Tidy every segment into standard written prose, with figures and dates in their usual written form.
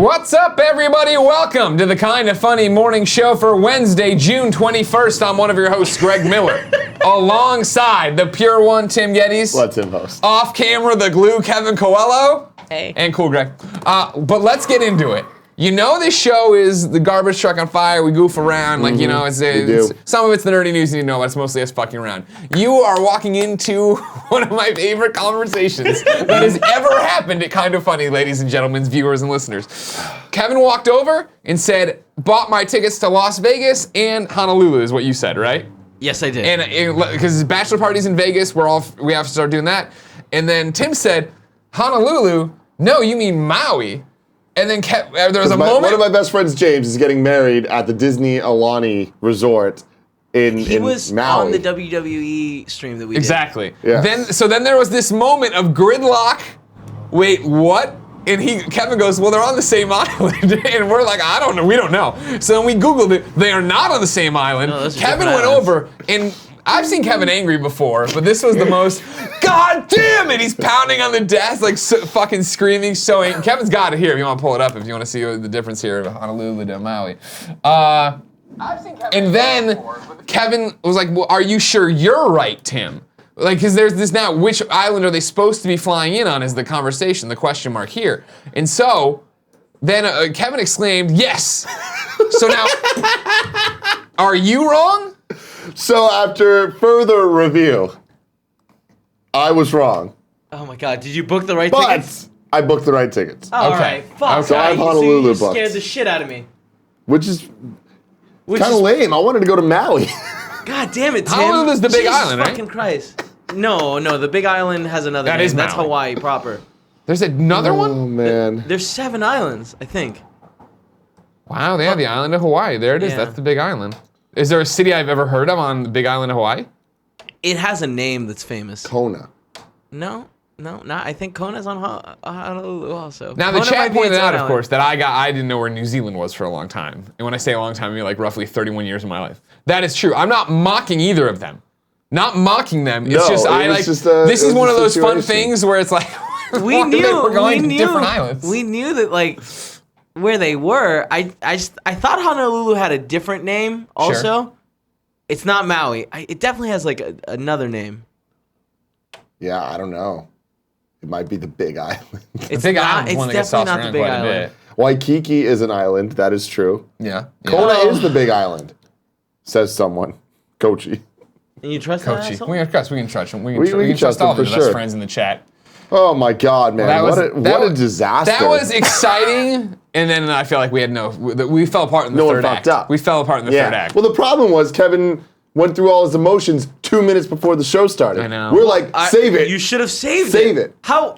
What's up, everybody? Welcome to the Kinda Funny Morning Show for Wednesday, June 21st. I'm one of your hosts, Greg Miller, alongside the pure one, Tim Gettys. Let Tim host. Off camera, the glue, Kevin Coelho. Hey. And cool, Greg. But let's get into it. You know this show is the garbage truck on fire. We goof around, like, you know, it's some of it's the nerdy news you need to know, but it's mostly us fucking around. You are walking into one of my favorite conversations that has ever happened at Kinda Funny, ladies and gentlemen, viewers and listeners. Kevin walked over and said, bought my tickets to Las Vegas and Honolulu is what you said, right? Yes, I did. And because his bachelor party's in Vegas, we have to start doing that. And then Tim said, Honolulu? No, you mean Maui. And then there was a moment. One of my best friends, James, is getting married at the Disney Alani Resort in Maui. He was on the WWE stream that we did. Exactly. Yeah. Then there was this moment of gridlock. Wait, what? And Kevin goes, well, they're on the same island. And we're like, I don't know. We don't know. So then we Googled it. They are not on the same island. No, those are Kevin different went islands. over, and I've seen Kevin angry before, but this was the most, God damn it! He's pounding on the desk, like fucking screaming, so angry. Kevin's got it here if you want to pull it up, if you want to see the difference here of Honolulu to Maui. I've seen Kevin and then Kevin was like, well, are you sure you're right, Tim? Like, because there's this now, which island are they supposed to be flying in on is the conversation, the question mark here. And so, then Kevin exclaimed, yes! So now, are you wrong? So after further review, I was wrong. Oh my God! Did you book the right But tickets? I booked the right tickets. Oh, Okay. all right. Fuck. Okay. So I have Honolulu you booked. scared the shit out of me. Which is kind of lame. I wanted to go to Maui. God damn it, Tim. Honolulu's the big Jesus island, right? fucking Christ. No, the big island has another That name. is That's Maui. Hawaii proper. There's another Oh, one? man. There's 7 islands, I think. Wow, they have the island of Hawaii. There it is. Yeah. That's the big island. Is there a city I've ever heard of on the big island of Hawaii? It has a name that's famous. Kona. No, not. I think Kona's on Honolulu also. Now, the Kona chat might be pointed its own out, of island. course, that I didn't know where New Zealand was for a long time. And when I say a long time, I mean like roughly 31 years of my life. That is true. I'm not mocking either of them. Not mocking them. It's No, just, it was just a- this it is was one a of those fun situation. things where it's like, We knew we're going we to knew, different islands. We knew that, like, where they were. I thought Honolulu had a different name also. Sure. It's not Maui. It definitely has like another name. Yeah, I don't know. It might be the Big Island. It's big not. island's It's one that gets definitely tossed not the around big quite a island. bit. Waikiki is an island. That is true. Yeah. Kona Oh. is the Big Island, says someone. Coachy. And you trust that Coachy. asshole? We can trust him. We We can can trust trust all him the for best sure. friends in the chat. Oh my God, man! That was- what a disaster. That was exciting, and then I feel like we fell apart in the No one third fucked act. up. We fell apart in the third act. Well, the problem was Kevin went through all his emotions 2 minutes before the show started. I know. We're like, save it. You should have saved Save it. How?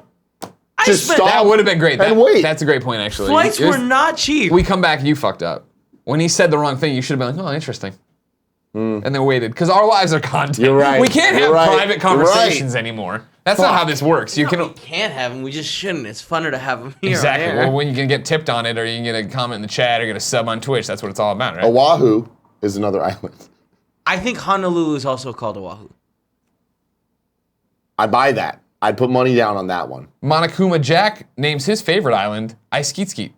I Just spent stop. That would have been great. And wait. That's a great point, actually. Flights It was- were not cheap. We come back, you fucked up. When he said the wrong thing, you should have been like, oh, interesting. And then waited, because our lives are content. You're right. We can't have You're right. private You're right. conversations anymore. That's not Fuck. how this works. You No, can we can't have them. We just shouldn't. It's funner to have them here. exactly. On air. Well, when you can get tipped on it, or you can get a comment in the chat, or get a sub on Twitch, that's what it's all about, right? Oahu is another island. I think Honolulu is also called Oahu. I buy that. I'd put money down on that one. Monokuma Jack names his favorite island I Skeet Skeet.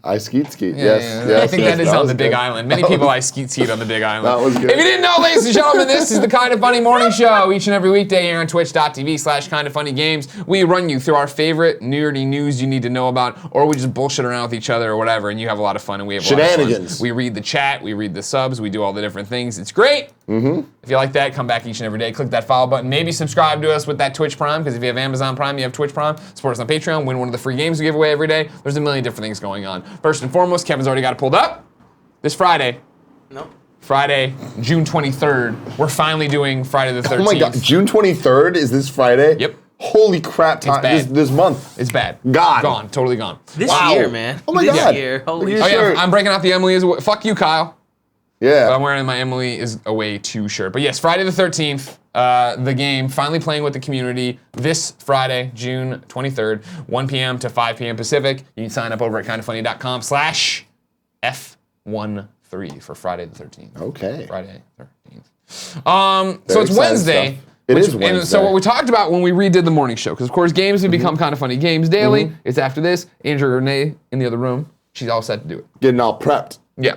I skeet skeet. Yeah, Yes, yeah, yes. I think yes, that is on was the Big good. Island. Many people I Skeet Skeet on the Big Island. That was good. If you didn't know, ladies and gentlemen, this is the Kinda Funny Morning Show. Each and every weekday here on twitch.tv/kindafunnygames. We run you through our favorite nerdy news you need to know about, or we just bullshit around with each other or whatever, and you have a lot of fun and we have a lot of Shenanigans. fun. We read the chat, we read the subs, we do all the different things. It's great. Mm-hmm. If you like that, come back each and every day. Click that follow button. Maybe subscribe to us with that Twitch Prime, because if you have Amazon Prime, you have Twitch Prime. Support us on Patreon. Win one of the free games we give away every day. There's a million different things going on. First and foremost, Kevin's already got it pulled up. This Friday, Nope. Friday, June 23rd, we're finally doing Friday the 13th. Oh my God, June 23rd is this Friday? Yep. Holy crap, time. bad. This month. It's bad. Gone. Gone. Totally gone. This Wow. year, man. Oh my this God. year. Holy Look shit. at Oh yeah, Shirt. I'm breaking out the Emily is away. Fuck you, Kyle. Yeah. I'm wearing my Emily is away too shirt. But yes, Friday the 13th, the game, finally playing with the community this Friday, June 23rd, 1 p.m. to 5 p.m. Pacific. You can sign up over at kindafunny.com/F13 for Friday the 13th. Okay. Friday 13th. So Very it's exciting Wednesday. stuff. It is Wednesday. And so what we talked about when we redid the morning show, because of course games have become kind of funny. Games daily. It's after this. Andrew Renee in the other room. She's all set to do it. Getting all prepped. Yeah.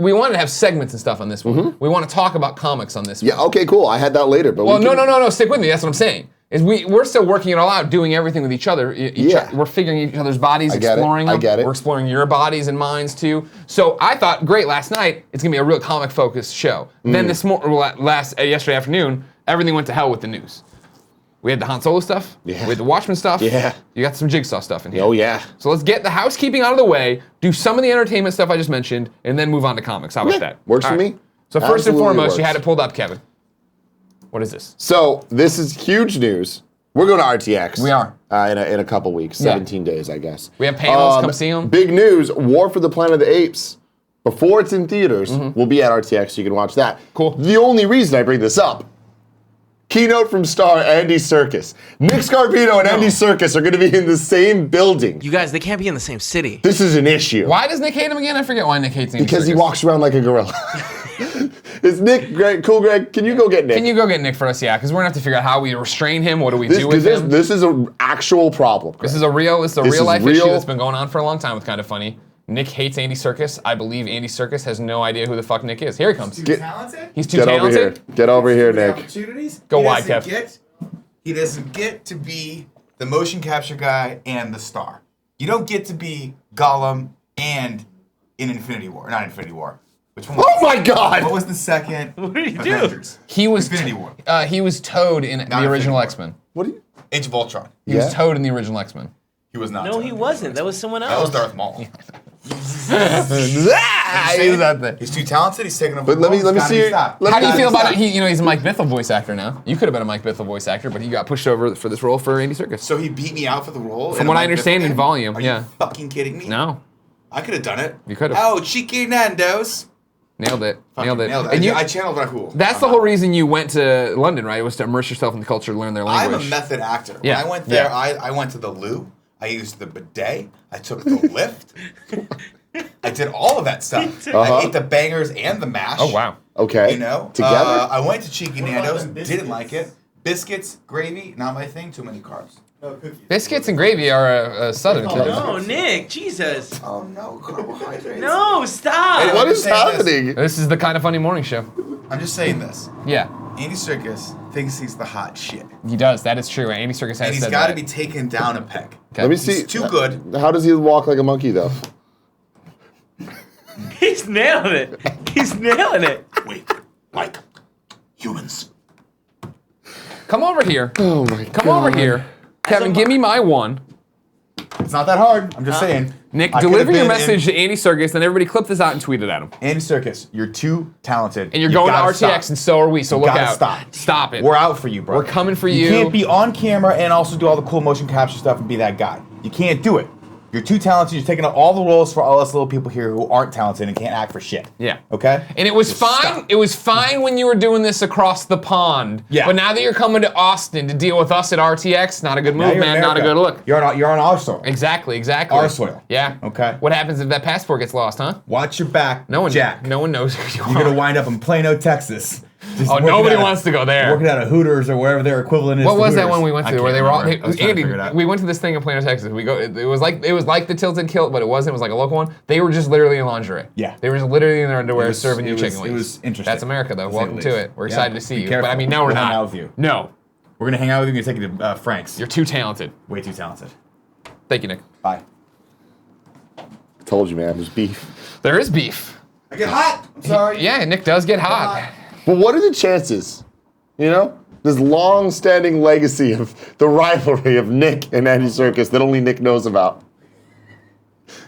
We wanted to have segments and stuff on this one. We want to talk about comics on this one. Yeah, okay, cool. I had that later. But Well, no. Stick with me. That's what I'm saying. Is we're still working it all out, doing everything with each other. We're figuring each other's bodies, exploring them. I get it. We're exploring your bodies and minds too. So I thought, great, last night, it's going to be a real comic-focused show. Then yesterday afternoon, everything went to hell with the news. We had the Han Solo stuff. Yeah. We had the Watchmen stuff. Yeah. You got some Jigsaw stuff in here. Oh, yeah. So let's get the housekeeping out of the way, do some of the entertainment stuff I just mentioned, and then move on to comics. How about that? Works All for right. me. So first and Absolutely foremost, works. you had it pulled up, Kevin. What is this? So this is huge news. We're going to RTX. We are. In a couple weeks, 17 days, I guess. We have panels, come see them. Big news, War for the Planet of the Apes, before it's in theaters, will be at RTX, so you can watch that. Cool. The only reason I bring this up, keynote from star Andy Serkis. Nick Scarpino and Andy Serkis are going to be in the same building. You guys, they can't be in the same city. This is an issue. Why does Nick hate him again? I forget why Nick hates him. Because he walks around like a gorilla. Is Nick Greg? Cool, Greg. Can you go get Nick? Can you go get Nick for us? Yeah, because we're gonna have to figure out how we restrain him. What do we do with him? This is an actual problem. This is a real life real. issue that's been going on for a long time with Kind of Funny. Nick hates Andy Serkis. I believe Andy Serkis has no idea who the fuck Nick is. Here he comes. He's too talented. He's too Get talented. over here. Get over here, The Nick. opportunities. Go He wide, doesn't Kev. He doesn't get to be the motion capture guy and the star. You don't get to be Gollum and in Infinity War. Not Infinity War. Which one? Oh my God! What was the second? What did he do? Avengers? He was Infinity War. he was Toad in the Infinity original War. X-Men. What do you? Age of Ultron. He was Toad in the original X-Men. He was not. No, Toad. he wasn't. That was someone That was else. Darth Maul. He's He's too talented. He's taking over. But let me see. How do you feel about it? He's a Mike Bithell voice actor now. You could have been a Mike Bithell voice actor, but he got pushed over for this role for Andy Serkis. So he beat me out for the role. From what I understand in volume, Are yeah. you fucking kidding me? No, I could have done it. You could've. Oh, Cheeky Nando's. nailed it. Fucking Nailed it. Nailed it. And I channeled Rahul. that's the whole reason you went to London, right? Was to immerse yourself in the culture, learn their I'm language. a method actor. Yeah. When I went there, Yeah. I went to the loo. I used the bidet. I took the lift. I did all of that stuff. I ate the bangers and the mash. Oh wow. Okay. You know? Together? I went to Cheeky Nando's. about the Didn't like it. biscuits? Biscuits, gravy, not my thing. Too many carbs. No cookies. Biscuits and gravy are a southern Oh, thing. No, Nick, Jesus. Oh no, carbohydrates. No, stop. Hey, What I'm is just saying happening? This is the Kind of Funny morning show. I'm just saying this. Yeah, Andy Serkis thinks he's the hot shit. he does. That is true. Andy Serkis has And he's said got to that. be taken down a peg. Okay. Let me see. He's too good. How does he walk like a monkey, though? He's nailing it. He's nailing it. Wait, like humans. Come over here. Oh my God. Come over here. Kevin, give me my one. It's not that hard. I'm just saying. Nick, I could've deliver your been message to Andy Serkis, then everybody clip this out and tweet it at him. Andy Serkis, you're too talented. And you're You going to gotta RTX, stop. and so are we. So You look gotta out. stop. Stop it. We're out for you, bro. We're coming for you. You can't be on camera and also do all the cool motion capture stuff and be that guy. You can't do it. You're too talented. You're taking up all the roles for all us little people here who aren't talented and can't act for shit. Yeah. Okay? And it was Just fine. stop. It was fine when you were doing this across the pond. Yeah. But now that you're coming to Austin to deal with us at RTX, not a good Now move, you're man. Not a America. good look. You're on our soil. Exactly. Our soil. Yeah. Okay. What happens if that passport gets lost, huh? Watch your back, No one. Jack. No one knows who you You're are. gonna wind up in Plano, Texas. Just Oh, working nobody at a- wants to go there. Working at a Hooters or wherever their equivalent is. What to was that Hooters. one we went I to where can't they were all? remember. I was trying to Andy, figure it out. we went to this thing in Plano, Texas. It was like the tilted kilt, but it wasn't. It was like a local one. They were just literally in lingerie. Yeah. They were just literally in their underwear It was- serving you it was- chicken wings. it was interesting, That's America, though. to say Welcome the to least. it. We're Yeah. excited to see Be you. careful. But I mean, no, we're We'll hang not. out with you. No, We're gonna hang out with you and take you to Frank's. you're too talented. Way too talented. Thank you, Nick. Bye. Told you, man. There's beef. There is beef. I get hot. I'm sorry. Yeah, Nick does get hot. But what are the chances? You know, this long-standing legacy of the rivalry of Nick and Andy Serkis that only Nick knows about.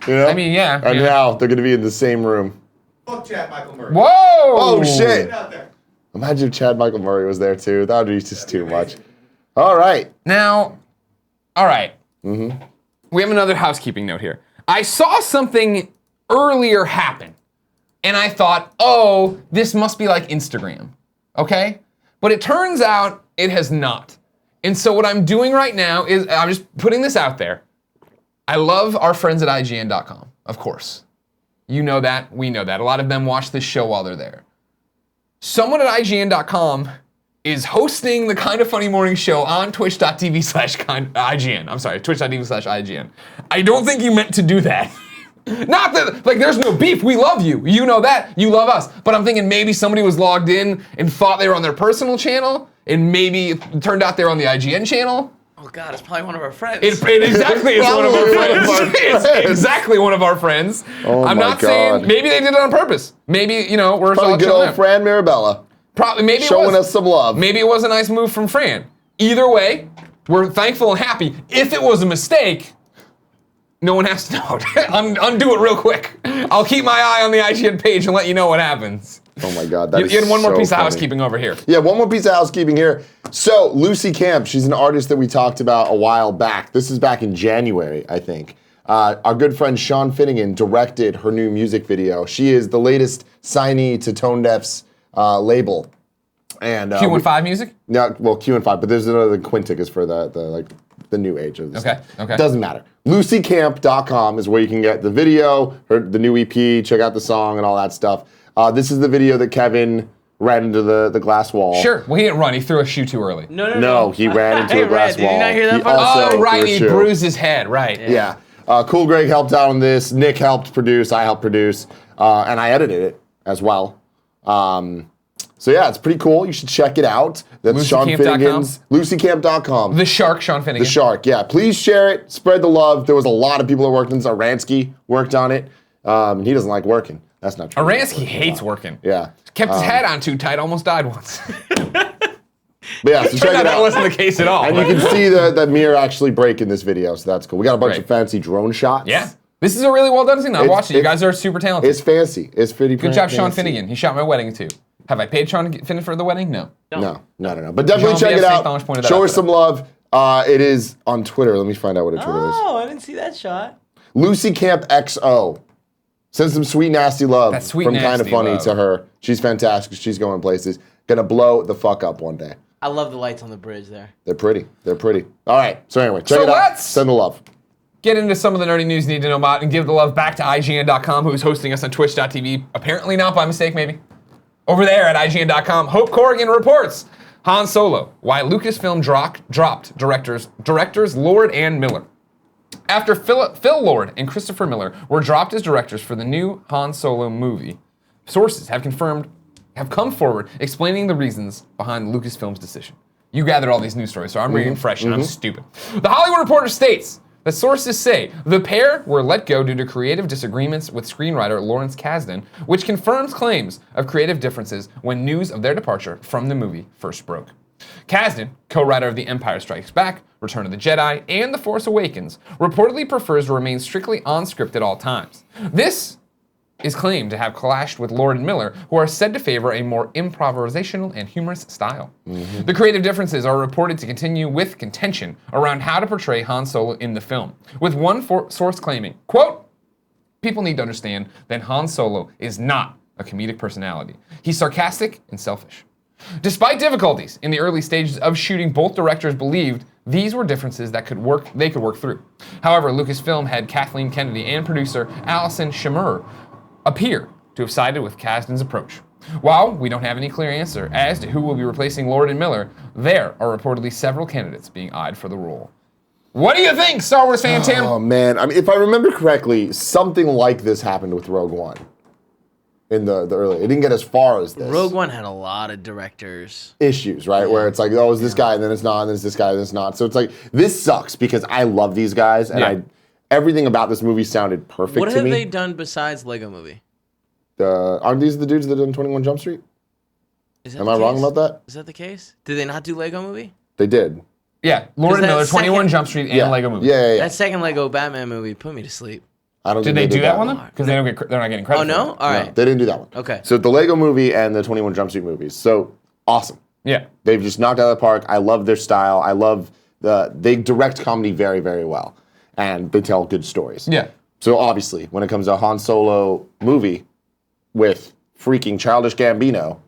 You know? I mean, yeah. And yeah. now they're going to be in the same room. Fuck Chad Michael Murray. Whoa! Oh shit! Get out there. Imagine if Chad Michael Murray was there too. That would be just too much. All right. Now, all right. Mm-hmm. We have another housekeeping note here. I saw something earlier happen, and I thought, oh, this must be like Instagram, okay? But it turns out it has not. And so what I'm doing right now is I'm just putting this out there. I love our friends at IGN.com, of course. You know that, we know that. A lot of them watch this show while they're there. Someone at IGN.com is hosting the Kind of Funny morning show on twitch.tv/IGN. I'm sorry, twitch.tv/IGN. I don't think you meant to do that. Not that, like, there's no beef. We love you. You know that. You love us. But I'm thinking maybe somebody was logged in and thought they were on their personal channel, and maybe it turned out they're on the IGN channel. Oh God, it's probably one of our friends. It exactly is one of our friends. It's exactly one of our friends. Oh I'm my not saying, God. maybe they did it on purpose. Maybe, you know, we're Probably all good chilling old out. Fran Mirabella. Probably, maybe Showing it was, us some love. Maybe it was a nice move from Fran. Either way, we're thankful and happy. If it was a mistake, no one has to know. Undo it real quick. I'll keep my eye on the IGN page and let you know what happens. Oh my God, that is You had one more so piece funny. of housekeeping over here. Yeah, one more piece of housekeeping here. So, Lucy Camp, she's an artist that we talked about a while back. This is back in January, I think. Our good friend Sean Finnegan directed her new music video. She is the latest signee to Tone Deaf's label. And Q15 music? No, well, Q&5, but there's another Quintic is for the new age of this. Okay. Doesn't matter. LucyCamp.com is where you can get the video, the new EP, check out the song and all that stuff. This is the video that Kevin ran into the glass wall. Sure. Well, he didn't run. He threw a shoe too early. No, he ran into Hey, a glass Red, wall. did you not hear that He part? also Oh, right. threw a He shoe. bruised his head. Right. Yeah. Cool Greg helped out on this. Nick helped produce. I helped produce. And I edited it as well. So yeah, it's pretty cool. You should check it out. That's Sean LucyCamp.com? Finnegan's. LucyCamp.com. The Shark, Sean Finnegan. The Shark, yeah. Please share it. Spread the love. There was a lot of people that worked on this. Aransky worked on it. He doesn't like working. That's not true. Aransky hates working. Yeah. Kept his head on too tight, almost died once. But yeah, so check Turned out it that out. wasn't the case at all. And you can see the mirror actually break in this video, so that's cool. We got a bunch Great. of fancy drone shots. Yeah. This is a really well done thing. I It's- watched it. You it's- guys are super talented. It's fancy. It's pretty Good job, Sean fancy. Finnegan. He shot my wedding too. Have I paid Sean Finnegan for the wedding? No. No. But definitely check it Jean-Pierre out. Saint-Onge pointed that Show out her today. some love. It is on Twitter. Let me find out what her Twitter is. Oh, I didn't see that shot. Lucy Camp XO. Send some sweet nasty love That sweet from Kind of nasty Funny love. to her. She's fantastic. She's going places. Gonna blow the fuck up one day. I love the lights on the bridge there. They're pretty. They're pretty. All right. So anyway, check So it out. let's- Send the love. Get into some of the nerdy news you need to know about and give the love back to IGN.com, who's hosting us on twitch.tv. Apparently not by mistake, maybe. Over there at IGN.com, Hope Corrigan reports Han Solo, why Lucasfilm dropped directors Lord and Miller. After Phil Lord and Christopher Miller were dropped as directors for the new Han Solo movie, sources have come forward explaining the reasons behind Lucasfilm's decision. You gathered all these news stories, so I'm reading fresh and I'm stupid. The Hollywood Reporter states that sources say the pair were let go due to creative disagreements with screenwriter Lawrence Kasdan, which confirms claims of creative differences when news of their departure from the movie first broke. Kasdan, co-writer of The Empire Strikes Back, Return of the Jedi, and The Force Awakens, reportedly prefers to remain strictly on script at all times. This is claimed to have clashed with Lord and Miller, who are said to favor a more improvisational and humorous style. The creative differences are reported to continue with contention around how to portray Han Solo in the film, with one source claiming, quote, "People need to understand that Han Solo is not a comedic personality. He's sarcastic and selfish." Despite difficulties in the early stages of shooting, both directors believed these were differences that they could work through. However, Lucasfilm head Kathleen Kennedy and producer Alison Schimmer appear to have sided with Kasdan's approach. While we don't have any clear answer as to who will be replacing Lord and Miller, there are reportedly several candidates being eyed for the role. What do you think, Star Wars fan Tim? Oh man, I mean, if I remember correctly, something like this happened with Rogue One. In the early, it didn't get as far as this. Rogue One had a lot of directors. Issues, right? Where it's like, oh, it's this guy, and then it's not, and then it's this guy, and then it's not. So it's like, this sucks because I love these guys, and everything about this movie sounded perfect What to have me. they done besides Lego Movie? Aren't these the dudes that done 21 Jump Street? Is that Am the I wrong case? about that? Is that the case? Did they not do Lego Movie? They did. Yeah, Lord and that Miller, 21 second- Jump Street, and Yeah. Lego Movie. Yeah. That second Lego Batman movie put me to sleep. I don't Did think they do that one one. though? Because they're not getting credit. Oh no? for it. All No, right. they didn't do that one. Okay. So the Lego Movie and the 21 Jump Street movies. So awesome. Yeah. They've just knocked out of the park. I love their style. I love they direct comedy very, very well, and they tell good stories. Yeah. So obviously, when it comes to a Han Solo movie with freaking Childish Gambino,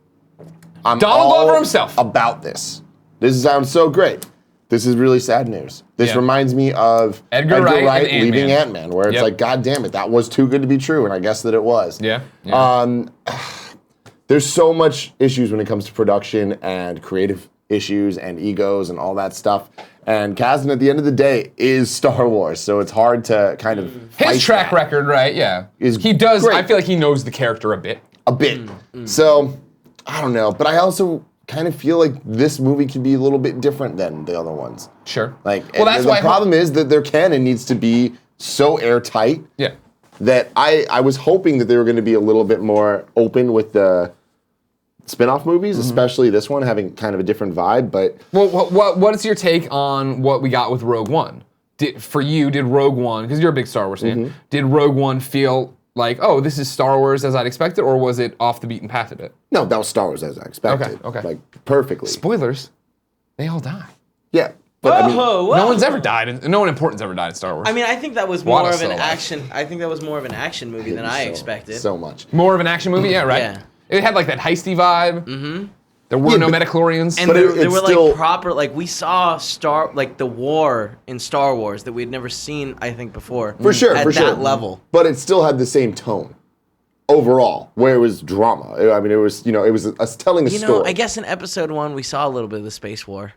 I'm Donald all Glover himself. about this. This sounds so great. This is really sad news. This Yeah. reminds me of Edgar Wright and leaving Ant-Man. Ant-Man, where it's Yep. like, God damn it, that was too good to be true, and I guess that it was. Yeah. there's so much issues when it comes to production and creative issues and egos and all that stuff. And Kasdan, at the end of the day, is Star Wars, so it's hard to kind of His track record, right? Yeah, he does. great. I feel like he knows the character a bit. A bit. So I don't know, but I also kind of feel like this movie could be a little bit different than the other ones. Sure. Like, well, that's the why problem is that their canon needs to be so airtight. Yeah. That I was hoping that they were going to be a little bit more open with the spin-off movies, especially this one having kind of a different vibe. But well, what is your take on what we got with Rogue One? For you, did Rogue One, because you're a big Star Wars fan, did Rogue One feel like, oh, this is Star Wars as I'd expected, or was it off the beaten path a bit? no, that was Star Wars as I expected. Okay. Like, perfectly. Spoilers, they all die. Yeah. But I mean, No one's ever died. No one important's ever died in Star Wars. I mean, I think that was more Wada's of an still alive. action. I think that was more of an action movie than I expected. So much. More of an action movie, yeah, right? Yeah. It had like that heisty vibe. Mm-hmm. There were no metachlorians. And But there it's were still- like proper, like we saw the war in Star Wars that we had never seen, I think, before. For sure, at for sure. that level. But it still had the same tone overall, where it was drama. I mean, it was, it was us telling a You story. know, I guess in episode 1 we saw a little bit of the space war.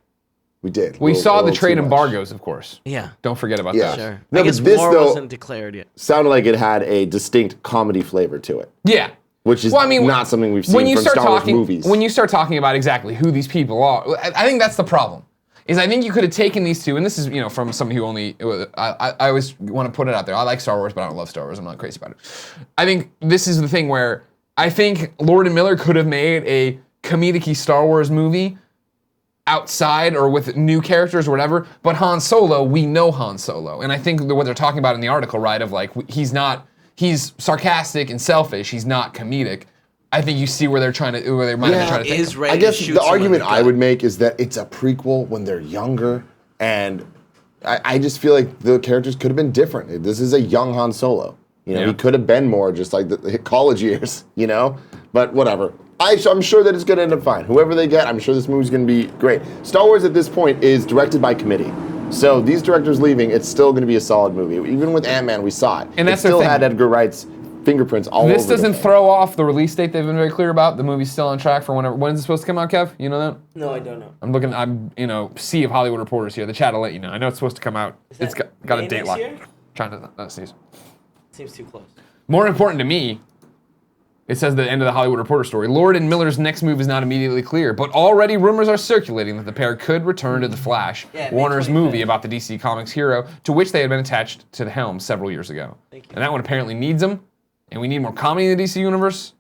We did. we A saw the little trade too much. embargoes, of course. Yeah. Don't forget about Yeah. that. Sure. No, I guess but this, war though- wasn't declared yet. Sounded like it had a distinct comedy flavor to it, Yeah. which is not something we've seen from Star Wars movies. When you start talking about exactly who these people are, I think that's the problem. Is I think you could have taken these two, and this is from somebody who only. I always want to put it out there. I like Star Wars, but I don't love Star Wars. I'm not crazy about it. I think this is the thing where I think Lord and Miller could have made a comedic-y Star Wars movie outside or with new characters or whatever. But Han Solo, we know Han Solo, and I think what they're talking about in the article, right, of like he's sarcastic and selfish. He's not comedic. I think you see where they might have been trying to think. Is ready I guess to shoot the someone in argument the I gut. would make is that it's a prequel when they're younger, and I just feel like the characters could have been different. This is a young Han Solo. He could have been more just like the college years, But whatever. I'm sure that it's going to end up fine. Whoever they get, I'm sure this movie's going to be great. Star Wars at this point is directed by committee. So these directors leaving, it's still going to be a solid movie. Even with Ant-Man, we saw it. And that's it the still thing. had Edgar Wright's fingerprints all over This doesn't the throw off the release date they've been very clear about. The movie's still on track for whenever. When is it supposed to come out, Kev? You know that? No, I don't know. I'm sea of Hollywood reporters here. The chat will let you know. I know it's supposed to come out. It's got a May date next lock. year? Trying to not sneeze. Seems too close. More important to me, it says the end of the Hollywood Reporter story. Lord and Miller's next move is not immediately clear, but already rumors are circulating that the pair could return to The Flash, Yeah, May Warner's 25th. movie about the DC Comics hero, to which they had been attached to the helm several years ago. Thank you. And that one apparently needs them, and we need more comedy in the DC universe,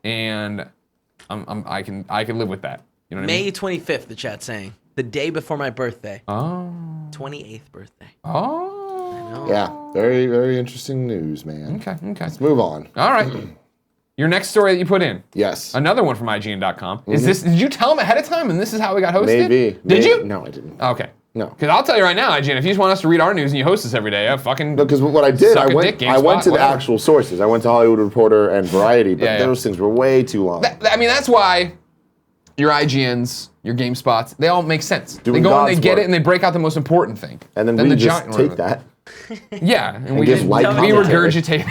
and I can live with that. You know what I mean? May 25th, the chat's saying. The day before my birthday. Oh. 28th birthday. Oh. Yeah, very, very interesting news, man. Okay. Let's move on. All right. Your next story that you put in. Yes. Another one from IGN.com. Is this? Did you tell them ahead of time, and this is how it got hosted? Maybe. Did you? No, I didn't. Okay. No. Because I'll tell you right now, IGN, if you just want us to read our news and you host us every day, fucking. No, because what I did, Suck I a went dick, GameSpot, to the whatever. actual sources. I went to Hollywood Reporter and Variety, but Yeah, yeah. those things were way too long. I mean, that's why your IGNs, your GameSpots, they all make sense. Doing they go and God's they get work. it and they break out the most important thing. And then the we just giant- take that. Yeah, and we give just light we commentary. regurgitate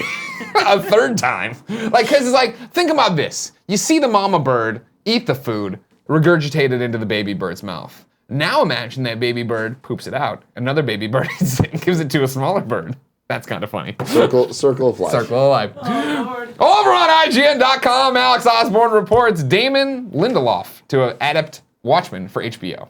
a third time. Like, because it's like, think about this. You see the mama bird eat the food, regurgitate it into the baby bird's mouth. Now imagine that baby bird poops it out. Another baby bird eats it and gives it to a smaller bird. That's kind of funny. Circle of life. Circle of life. Oh, Lord. Over on IGN.com, Alex Osborne reports Damon Lindelof to adapt Watchmen for HBO.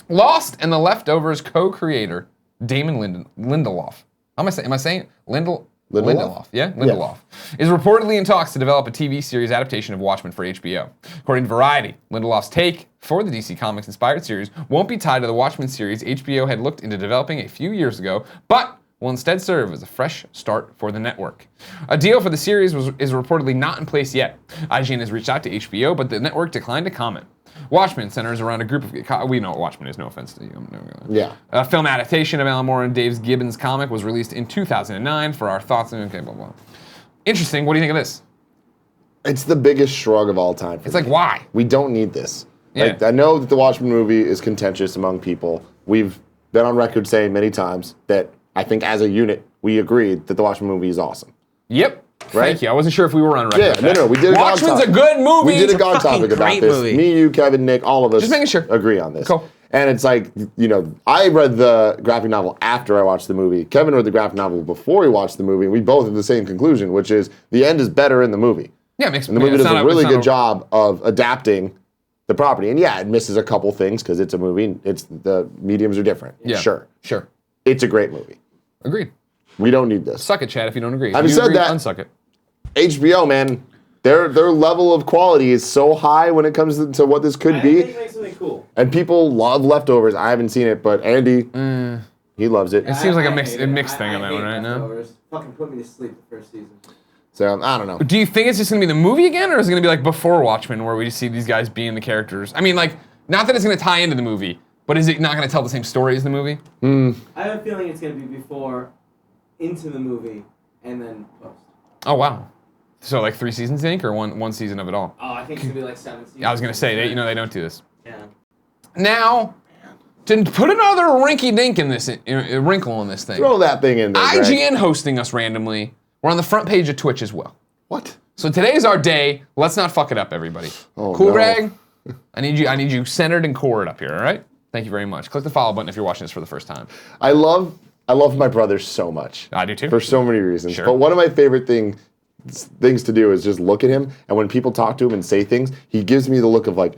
Lost and the Leftovers co-creator Damon Lindelof. Am I saying it? Lindelof? Yeah, Lindelof. Is reportedly in talks to develop a TV series adaptation of Watchmen for HBO. According to Variety, Lindelof's take for the DC Comics inspired series won't be tied to the Watchmen series HBO had looked into developing a few years ago, but will instead serve as a fresh start for the network. A deal for the series is reportedly not in place yet. IGN has reached out to HBO, but the network declined to comment. Watchmen centers around a group of... We know what Watchmen is, no offense to you. Yeah. A film adaptation of Alan Moore and Dave Gibbons' comic was released in 2009 for our thoughts on... Okay, blah, blah. Interesting. What do you think of this? It's the biggest shrug of all time. It's like, why? We don't need this. Yeah. Like, I know that the Watchmen movie is contentious among people. We've been on record saying many times that I think as a unit, we agreed that the Watchmen movie is awesome. Yep. Right? Thank you. I wasn't sure if we were on record. Yeah, no, we did a GOG Watchmen's topic. a good movie. We did a GOG fucking topic about great this. movie. Me, you, Kevin, Nick, all of us Just making sure. agree on this. Cool. And it's like, you know, I read the graphic novel after I watched the movie. Kevin read the graphic novel before he watched the movie. And we both had the same conclusion, which is the end is better in the movie. Yeah, it makes And the movie does a really good job of adapting the property. And yeah, it misses a couple things because it's a movie. It's the mediums are different. Yeah. Sure. Sure. It's a great movie. Agreed. We don't need this. Suck it, Chad, if you don't agree. Having If you said agree, that- unsuck it. HBO, man, their level of quality is so high when it comes to what this could be. Make something cool. And people love Leftovers. I haven't seen it, but Andy, he loves it. It seems like a I mixed hate it. thing on that hate one right now. Leftovers. Fucking put me to sleep the first season. So I don't know. Do you think it's just gonna be the movie again, or is it gonna be like before Watchmen, where we just see these guys being the characters? I mean, like, not that it's gonna tie into the movie, but is it not gonna tell the same story as the movie? I have a feeling it's gonna be before, into the movie, and then post. Oh wow. So like 3 seasons, you think, or one season of it all? Oh, I think it's gonna be like 7 seasons. I was gonna say they don't do this. Yeah. Now, to put another rinky-dink in this, wrinkle in this thing, Throw that thing in there, Greg. IGN hosting us randomly. We're on the front page of Twitch as well. What? So today's our day. Let's not fuck it up, everybody. Oh, Cool, no. Greg? I need you centered and cored up here, all right? Thank you very much. Click the follow button if you're watching this for the first time. I love my brother so much. I do too. For so many reasons. Sure. But one of my favorite things to do is just look at him, and when people talk to him and say things, he gives me the look of like,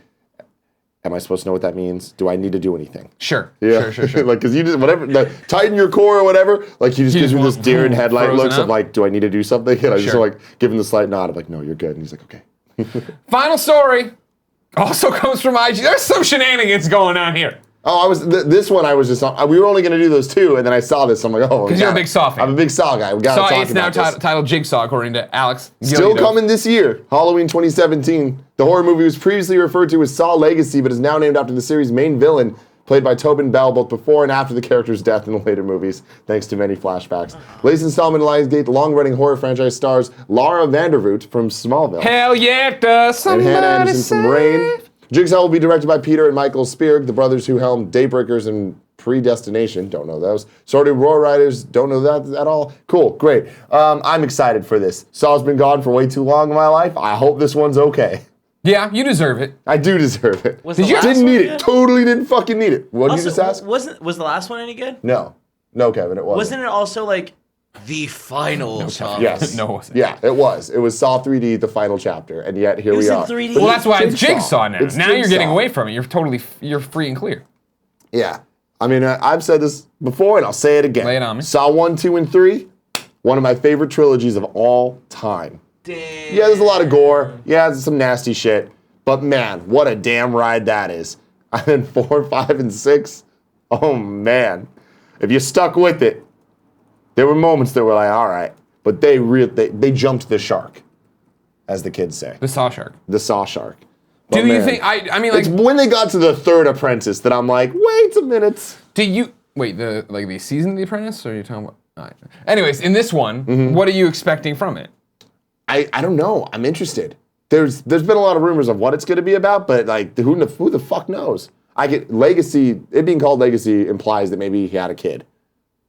am I supposed to know what that means? Do I need to do anything? Sure. Yeah. Sure. Like, because you just, whatever, tighten your core or whatever, like, he just gives me this want deer in headlight frozen looks up? of like, do I need to do something? And I just Sure. like give him the slight nod of like, no, you're good. And he's like, okay. Final story also comes from IGN. There's some shenanigans going on here. Oh, this one I was just on. We were only going to do those two, and then I saw this. I'm like, oh. 'Cause you're a big Saw fan. I'm a big Saw guy. We got to Saw talk 8's now about this. titled Jigsaw, according to Alex. Still Gillido. coming this year, Halloween 2017. The horror movie was previously referred to as Saw Legacy, but is now named after the series' main villain, played by Tobin Bell, both before and after the character's death in the later movies, thanks to many flashbacks. Latest installment in Lionsgate, the long-running horror franchise stars Lara Vandervoort from Smallville. Hell yeah, it does. And Somebody Hannah Anderson from say. Rain. Jigsaw will be directed by Peter and Michael Spierig, the brothers who helmed Daybreakers and Predestination. Don't know those. Sorted Roar Riders. Don't know that at all. Cool. Great. I'm excited for this. Saw's been gone for way too long in my life. I hope this one's okay. Yeah, you deserve it. I do deserve it. Was the last Didn't one need it. good? Totally didn't fucking need it. What did you just ask? Was the last one any good? No. No, Kevin, it wasn't. Wasn't it also like the final Saw? Yes. No, it wasn't. Yeah, it was. It was Saw 3D, the final chapter, and yet here was we in are. 3D? Well, that's why it's Jigsaw. Jigsaw now. It's Now you're getting Jigsaw. away from it. You're free and clear. Yeah. I mean, I've said this before, and I'll say it again. Lay it on me. Saw 1, 2, and 3, one of my favorite trilogies of all time. Damn. Yeah, there's a lot of gore. Yeah, there's some nasty shit. But man, what a damn ride that is. And then 4, 5, and 6, oh man. If you stuck with it, there were moments that were like, all right. But they jumped the shark, as the kids say. The Saw Shark. The Saw shark. Do But you man, think? I mean, like, it's when they got to the third apprentice that I'm like, wait a minute. do you wait the season of The Apprentice, or are you talking about? All right. Anyways, in this one, Mm-hmm. what are you expecting from it? I don't know. I'm interested. There's been a lot of rumors of what it's going to be about, but like who the fuck knows? Legacy. It being called Legacy implies that maybe he had a kid.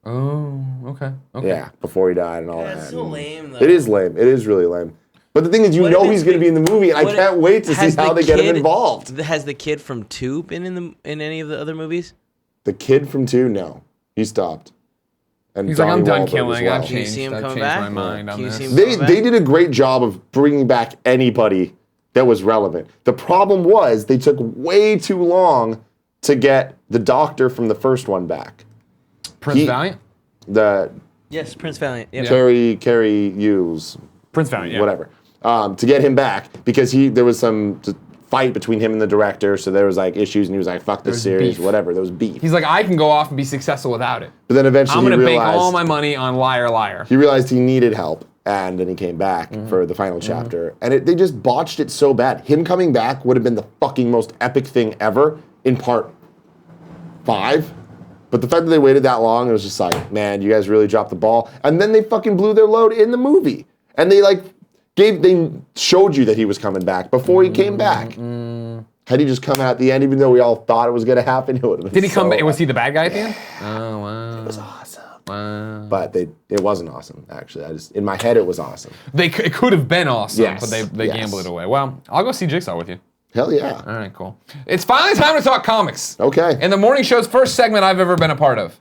Oh, okay. Yeah, before he died and all that. That's so lame, though. It is lame. It is really lame. But the thing is, you What know if he's it's going to be in the movie, and I What can't wait to see has how the they get him kid- involved. Has the kid from 2 been in any of the other movies? The kid from 2, no, he stopped. And He's like, Donnie I'm done Wahlberg as killing. well. I've Can you changed. see him I've coming changed back? my mind on Can you this. see him They did a great job of bringing back anybody that was relevant. The problem was they took way too long to get the doctor from the first one back. Prince Valiant. The Yes, Prince Valiant. Yep. Carrie Hughes, Prince Valiant. Yeah. whatever, to get him back because there was some fight between him and the director, so there was like issues, and he was like, "Fuck this was series," beef. whatever. There was beef. He's like, I can go off and be successful without it. But then eventually I'm gonna he bank realized all my money on Liar Liar. he realized he needed help, and then he came back for the final chapter, and they just botched it so bad. Him coming back would have been the fucking most epic thing ever in part 5. But the fact that they waited that long, it was just like, man, you guys really dropped the ball. And then they fucking blew their load in the movie. And they they showed you that he was coming back before he came back. Had he just come out at the end, even though we all thought it was going to happen, it would have been Did he come so back? Was he the bad guy at the end? Oh wow. It was awesome. But it wasn't awesome, actually. In my head, it was awesome. It could have been awesome, Yes, but they yes. gambled it away. Well, I'll go see Jigsaw with you. Hell yeah. All right, cool. It's finally time to talk comics. Okay. And the morning show's first segment I've ever been a part of.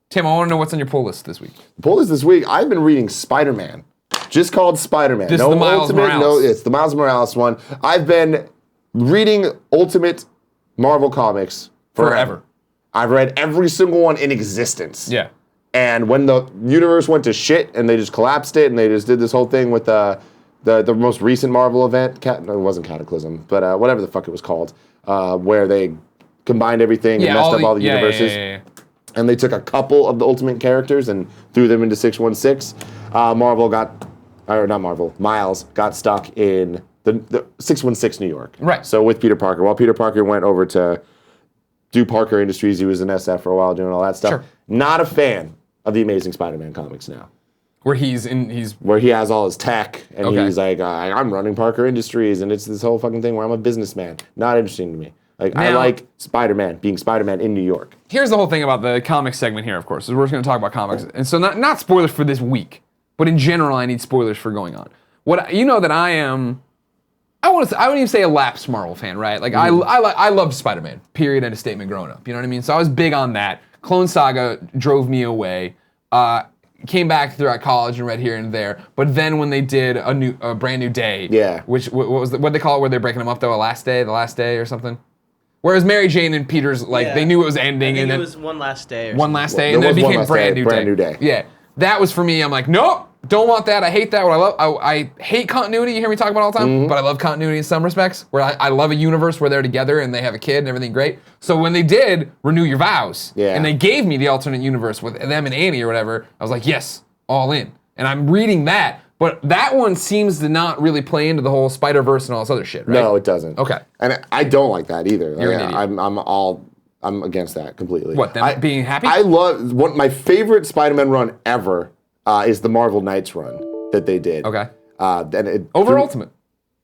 Tim, I want to know what's on your pull list this week. Pull this week. I've been reading Spider-Man. Just called Spider-Man. This is the Miles Morales. It's the Miles Morales one. I've been reading Ultimate Marvel comics forever. I've read every single one in existence. Yeah. And when the universe went to shit and they just collapsed it and they just did this whole thing with the most recent Marvel event, no, it wasn't Cataclysm, but whatever the fuck it was called, where they combined everying and messed up all the universes. Yeah. And they took a couple of the Ultimate characters and threw them into 616. Miles got stuck in the 616 New York. Right. So with Peter Parker. While Peter Parker went over to do Parker Industries, he was in SF for a while doing all that stuff. Sure. Not a fan of the Amazing Spider-Man comics now. Where he has all his tech, and he's like, I'm running Parker Industries, and it's this whole fucking thing where I'm a businessman. Not interesting to me. Like, I like Spider-Man being Spider-Man in New York. Here's the whole thing about the comics segment here, of course, is we're just going to talk about comics. And so not spoilers for this week, but in general, I need spoilers for going on. You know that I am, I wouldn't even say a lapsed Marvel fan, right? Like, I loved Spider-Man, period, end of statement growing up. You know what I mean? So I was big on that. Clone Saga drove me away. Came back throughout college and read here and there. But then when they did a brand new day, which what was what they call it, where they're breaking them up though, the last day or something. Whereas Mary Jane and Peter's they knew it was ending, and then it was one last day. One last day, and then it became brand new day. Yeah, that was for me. I'm like, nope, don't want that. I hate that. What I hate continuity. You hear me talk about it all the time, but I love continuity in some respects. Where I love a universe where they're together and they have a kid and everything great. So when they did renew your vows, and they gave me the alternate universe with them and Annie or whatever, I was like, yes, all in. And I'm reading that. But that one seems to not really play into the whole Spider-Verse and all this other shit, right? No, it doesn't. Okay. And I don't like that either. You're an idiot. I'm against that completely. What, them being happy? I love, my favorite Spider-Man run ever is the Marvel Knights run that they did. Okay. Over Ultimate.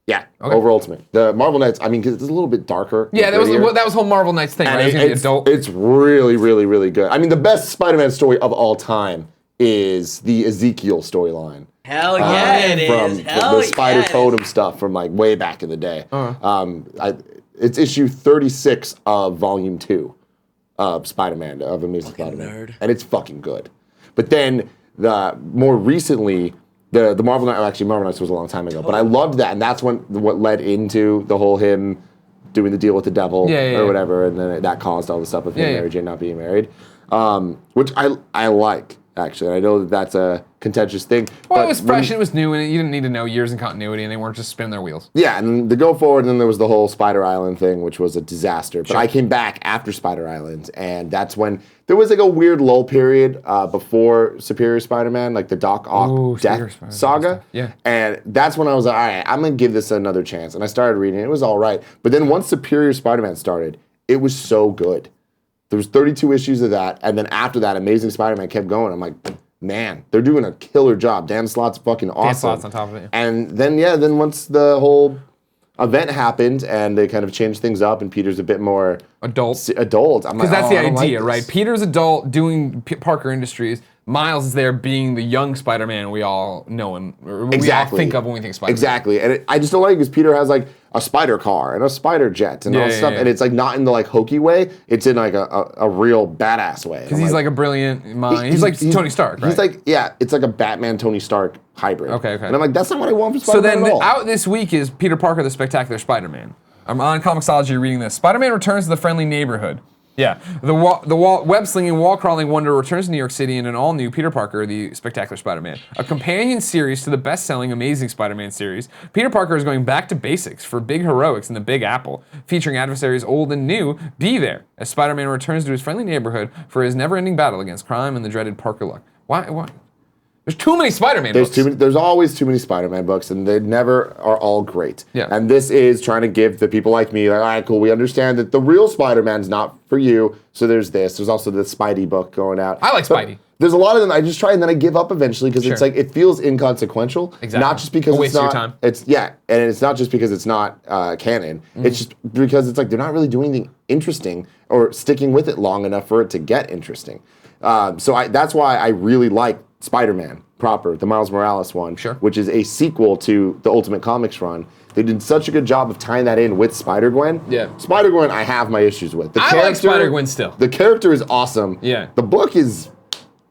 Yeah, over Ultimate. The Marvel Knights, I mean, because it's a little bit darker. Yeah, that was whole Marvel Knights thing, right? It's really, really, really good. I mean, the best Spider-Man story of all time is the Ezekiel storyline. Hell yeah, it is. From the Spider Totem stuff from like way back in the day. It's issue 36 of volume 2 of Spider-Man, of Amazing Spider-Man. Nerd. And it's fucking good. But then more recently, the Marvel Knights, actually Marvel Knights was a long time ago, but I loved that, and that's what led into the whole him doing the deal with the devil or whatever, and then that caused all the stuff with him and Mary Jane not being married, which I like. Actually, I know that's a contentious thing. Well, it was fresh, it was new, and you didn't need to know years in continuity, and they weren't just spinning their wheels. Yeah, and to go forward, and then there was the whole Spider Island thing, which was a disaster. But I came back after Spider Island, and that's when there was like a weird lull period before Superior Spider-Man, like the Doc Ock death saga. Yeah. And that's when I was like, all right, I'm going to give this another chance. And I started reading it. It was all right. But then once Superior Spider-Man started, it was so good. There was 32 issues of that, and then after that, Amazing Spider-Man kept going. I'm like, man, they're doing a killer job. Dan Slott's fucking awesome. Dan Slott's on top of it. And then once the whole event happened and they kind of changed things up, and Peter's a bit more adult. I'm like, because that's the idea, like right? Peter's adult doing Parker Industries. Miles is there being the young Spider-Man we all know and we all think of when we think Spider-Man. Exactly, and I just don't like it because Peter has like a spider car and a spider jet and all stuff, and it's like not in the like hokey way. It's in like a real badass way. Because he's like a brilliant mind. He's like Tony Stark, right? He's like, it's like a Batman Tony Stark hybrid. Okay. And I'm like, that's not what I want from Spider-Man at all. Out this week is Peter Parker, the Spectacular Spider-Man. I'm on Comixology reading this. Spider-Man returns to the friendly neighborhood. Yeah, the web-slinging, wall-crawling wonder returns to New York City in an all-new Peter Parker, the Spectacular Spider-Man. A companion series to the best-selling Amazing Spider-Man series, Peter Parker is going back to basics for big heroics in the Big Apple, featuring adversaries old and new. Be there as Spider-Man returns to his friendly neighborhood for his never-ending battle against crime and the dreaded Parker luck. Why? There's too many Spider-Man books. There's always too many Spider-Man books, and they never are all great. Yeah. And this is trying to give the people like me, like, all right, cool, we understand that the real Spider-Man's not for you, so there's this. There's also the Spidey book going out. I like Spidey. There's a lot of them I just try, and then I give up eventually because it's like, it feels inconsequential. Exactly. Not just because it's not. Your time. And it's not just because it's not canon. It's just because it's like they're not really doing anything interesting or sticking with it long enough for it to get interesting. So that's why I really like Spider-Man proper, the Miles Morales one, which is a sequel to the Ultimate Comics run. They did such a good job of tying that in with Spider-Gwen. Yeah. Spider-Gwen, I have my issues with. I like Spider-Gwen still. The character is awesome. Yeah. The book is...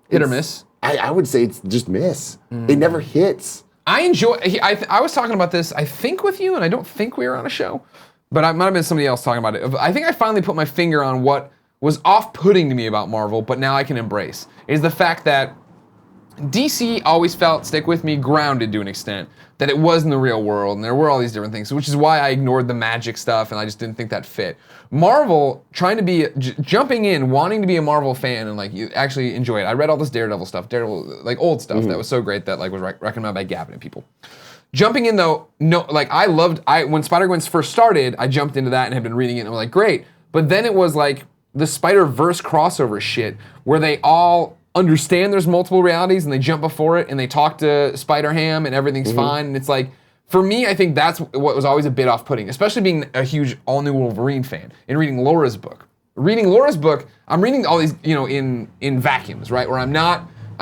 Hit or miss? I would say it's just miss. It never hits. I enjoy... I was talking about this, I think, with you, and I don't think we were on a show, but I might have been somebody else talking about it. I think I finally put my finger on what was off-putting to me about Marvel, but now I can embrace, is the fact that DC always felt, stick with me, grounded to an extent, that it was in the real world, and there were all these different things, which is why I ignored the magic stuff, and I just didn't think that fit. Marvel, trying to be, jumping in, wanting to be a Marvel fan, and like, you actually enjoy it. I read all this Daredevil stuff, like old stuff that was so great that like was recommended by Gavin and people. Jumping in though, no, like when Spider-Gwen first started, I jumped into that and had been reading it, and I'm like, great. But then it was like the Spider-Verse crossover shit, where they all understand there's multiple realities and they jump before it and they talk to Spider-Ham and everything's fine. And it's like, for me, I think that's what was always a bit off-putting, especially being a huge all-new Wolverine fan and reading Laura's book. Reading Laura's book, I'm reading all these, in vacuums, right? Where I'm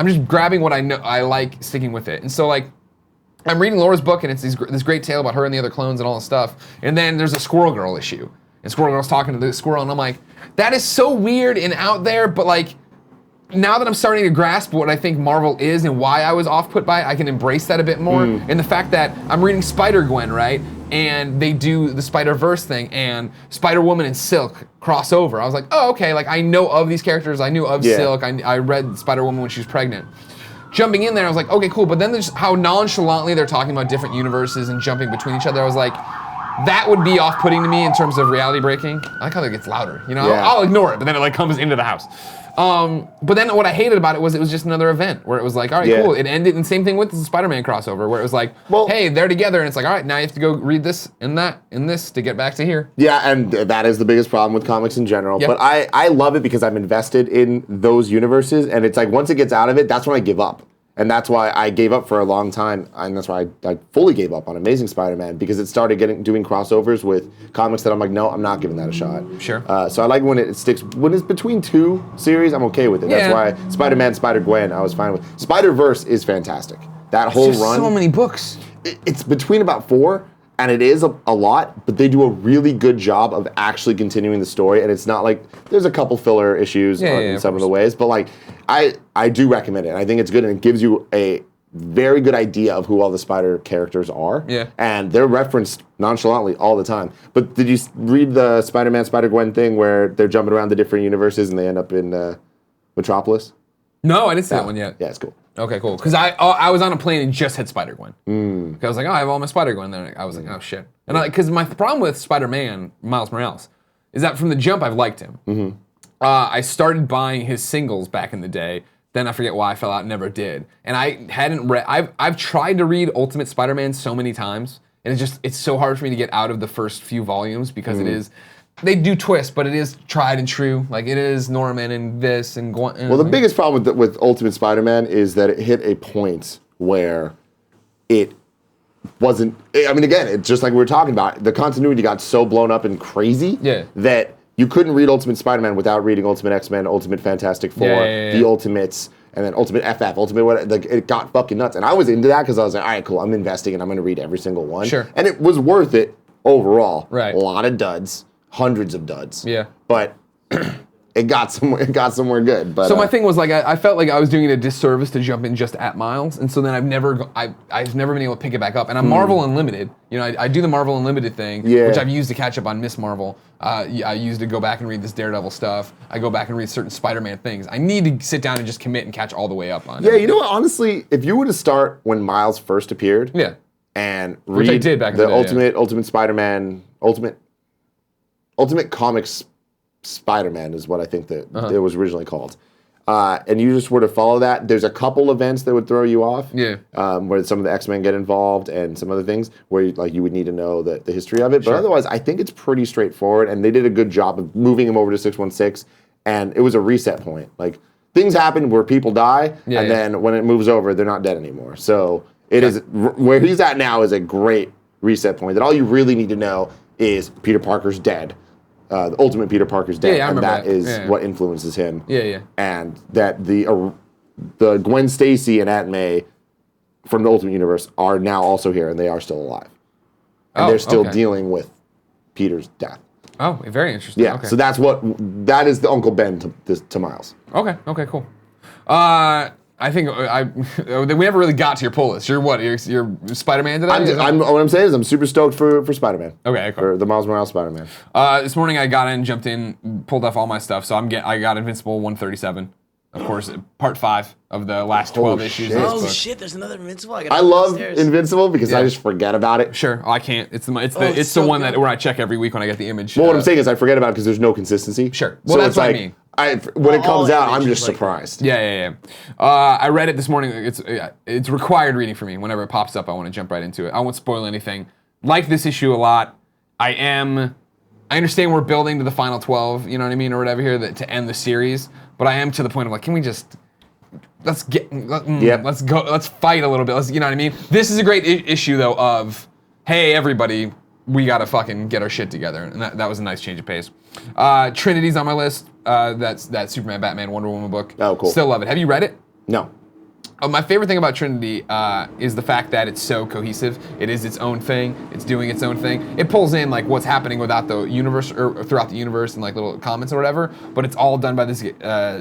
just grabbing what I know, I like, sticking with it. And so like, I'm reading Laura's book and it's this great tale about her and the other clones and all this stuff. And then there's a Squirrel Girl issue. And Squirrel Girl's talking to the squirrel and I'm like, that is so weird and out there, but like, now that I'm starting to grasp what I think Marvel is and why I was off-put by it, I can embrace that a bit more. And the fact that I'm reading Spider-Gwen, right? And they do the Spider-Verse thing and Spider-Woman and Silk cross over. I was like, oh, okay, like I know of these characters. I knew of Silk. I read Spider-Woman when she was pregnant. Jumping in there, I was like, okay, cool. But then there's how nonchalantly they're talking about different universes and jumping between each other. I was like, that would be off-putting to me in terms of reality breaking. I like how it gets louder, I'll ignore it, but then it like comes into the house. But then what I hated about it was just another event where it was like, all right, cool. It ended, and same thing with the Spider-Man crossover where it was like, hey, they're together, and it's like, all right, now you have to go read this and that and this to get back to here. Yeah, and that is the biggest problem with comics in general. Yep. But I love it because I'm invested in those universes, and it's like once it gets out of it, that's when I give up. And that's why I gave up for a long time, and that's why I fully gave up on Amazing Spider-Man, because it started doing crossovers with comics that I'm like, no, I'm not giving that a shot. Sure. So I like when it sticks. When it's between two series, I'm okay with it. Yeah. That's why Spider-Man, Spider-Gwen, I was fine with. Spider-Verse is fantastic. That whole run. So many books. It's between about 4, and it is a lot, but they do a really good job of actually continuing the story, and it's not like, there's a couple filler issues in some of the ways, but like, I do recommend it. I think it's good, and it gives you a very good idea of who all the Spider characters are. Yeah. And they're referenced nonchalantly all the time. But did you read the Spider-Man, Spider-Gwen thing where they're jumping around the different universes and they end up in Metropolis? No, I didn't see that one yet. Yeah, it's cool. Okay, cool. Because I was on a plane and just had Spider-Gwen. I was like, oh, I have all my Spider-Gwen there. I was like, oh, shit. And because my problem with Spider-Man, Miles Morales, is that from the jump I've liked him. I started buying his singles back in the day. Then I forget why I fell out and never did. And I hadn't read, I've tried to read Ultimate Spider-Man so many times, and it's so hard for me to get out of the first few volumes because it is, they do twist, but it is tried and true. Like it is Norman and this and Gwen. Well, the biggest problem with Ultimate Spider-Man is that it hit a point where it wasn't, I mean, again, it's just like we were talking about, the continuity got so blown up and crazy that you couldn't read Ultimate Spider-Man without reading Ultimate X-Men, Ultimate Fantastic Four, the Ultimates, and then Ultimate FF, Ultimate what? Like it got fucking nuts, and I was into that because I was like, all right, cool, I'm investing and I'm going to read every single one. Sure. And it was worth it overall. Right. A lot of duds, hundreds of duds. Yeah. But it got somewhere good. But so my thing was like I felt like I was doing it a disservice to jump in just at Miles, and so then I've never been able to pick it back up. And I'm Marvel Unlimited. I do the Marvel Unlimited thing, which I've used to catch up on Miss Marvel. I used to go back and read this Daredevil stuff. I go back and read certain Spider-Man things. I need to sit down and just commit and catch all the way up on it. Yeah, you know what? Honestly, if you were to start when Miles first appeared, and read which I did back in the day, Ultimate Spider-Man, Ultimate Comics Spider-Man is what I think that it was originally called. And you just were to follow that, there's a couple events that would throw you off. Yeah. Where some of the X-Men get involved and some other things where you would need to know the history of it. But otherwise, I think it's pretty straightforward, and they did a good job of moving him over to 616, and it was a reset point. Like, things happen where people die, and then when it moves over, they're not dead anymore. So it is, where he's at now is a great reset point, that all you really need to know is Peter Parker's dead. the Ultimate Peter Parker's dead, Yeah, I and remember that that. is Yeah. what influences him. Yeah. And that the Gwen Stacy and Aunt May from the Ultimate Universe are now also here, and they are still alive, and they're still dealing with Peter's death. Oh, very interesting. Yeah, Okay. so that is the Uncle Ben to Miles. Okay, cool. I think we never really got to your pull list. You're what? You're Spider-Man today? What I'm saying is I'm super stoked for Spider-Man. Okay, cool. For the Miles Morales Spider-Man. This morning I got in, jumped in, pulled off all my stuff. So I got Invincible 137. Of course, part 5 of the last 12 issues shit. of this Oh book. shit! There's another Invincible. I love downstairs. Invincible because I Yeah. just forget about it. Sure, I can't. It's it's the so one good. that where I check every week when I get the image. Well, what I'm saying is I forget about it because there's no consistency. Sure. Well, that's it's what I like, mean. When it comes all out, I'm images just like surprised. Yeah. I read it this morning. It's required reading for me. Whenever it pops up, I want to jump right into it. I won't spoil anything. Like this issue a lot. I understand we're building to the final 12, you know what I mean, or whatever here, to end the series. But I am to the point of like, can we just let's go, let's fight a little bit. You know what I mean? This is a great issue though of, hey everybody, we gotta fucking get our shit together, and that was a nice change of pace. Trinity's on my list. That's that Superman, Batman, Wonder Woman book. Oh, cool. Still love it. Have you read it? No. My favorite thing about Trinity is the fact that it's so cohesive. It is its own thing. It's doing its own thing. It pulls in like what's happening without the universe or throughout the universe and like little comments or whatever. But it's all done by this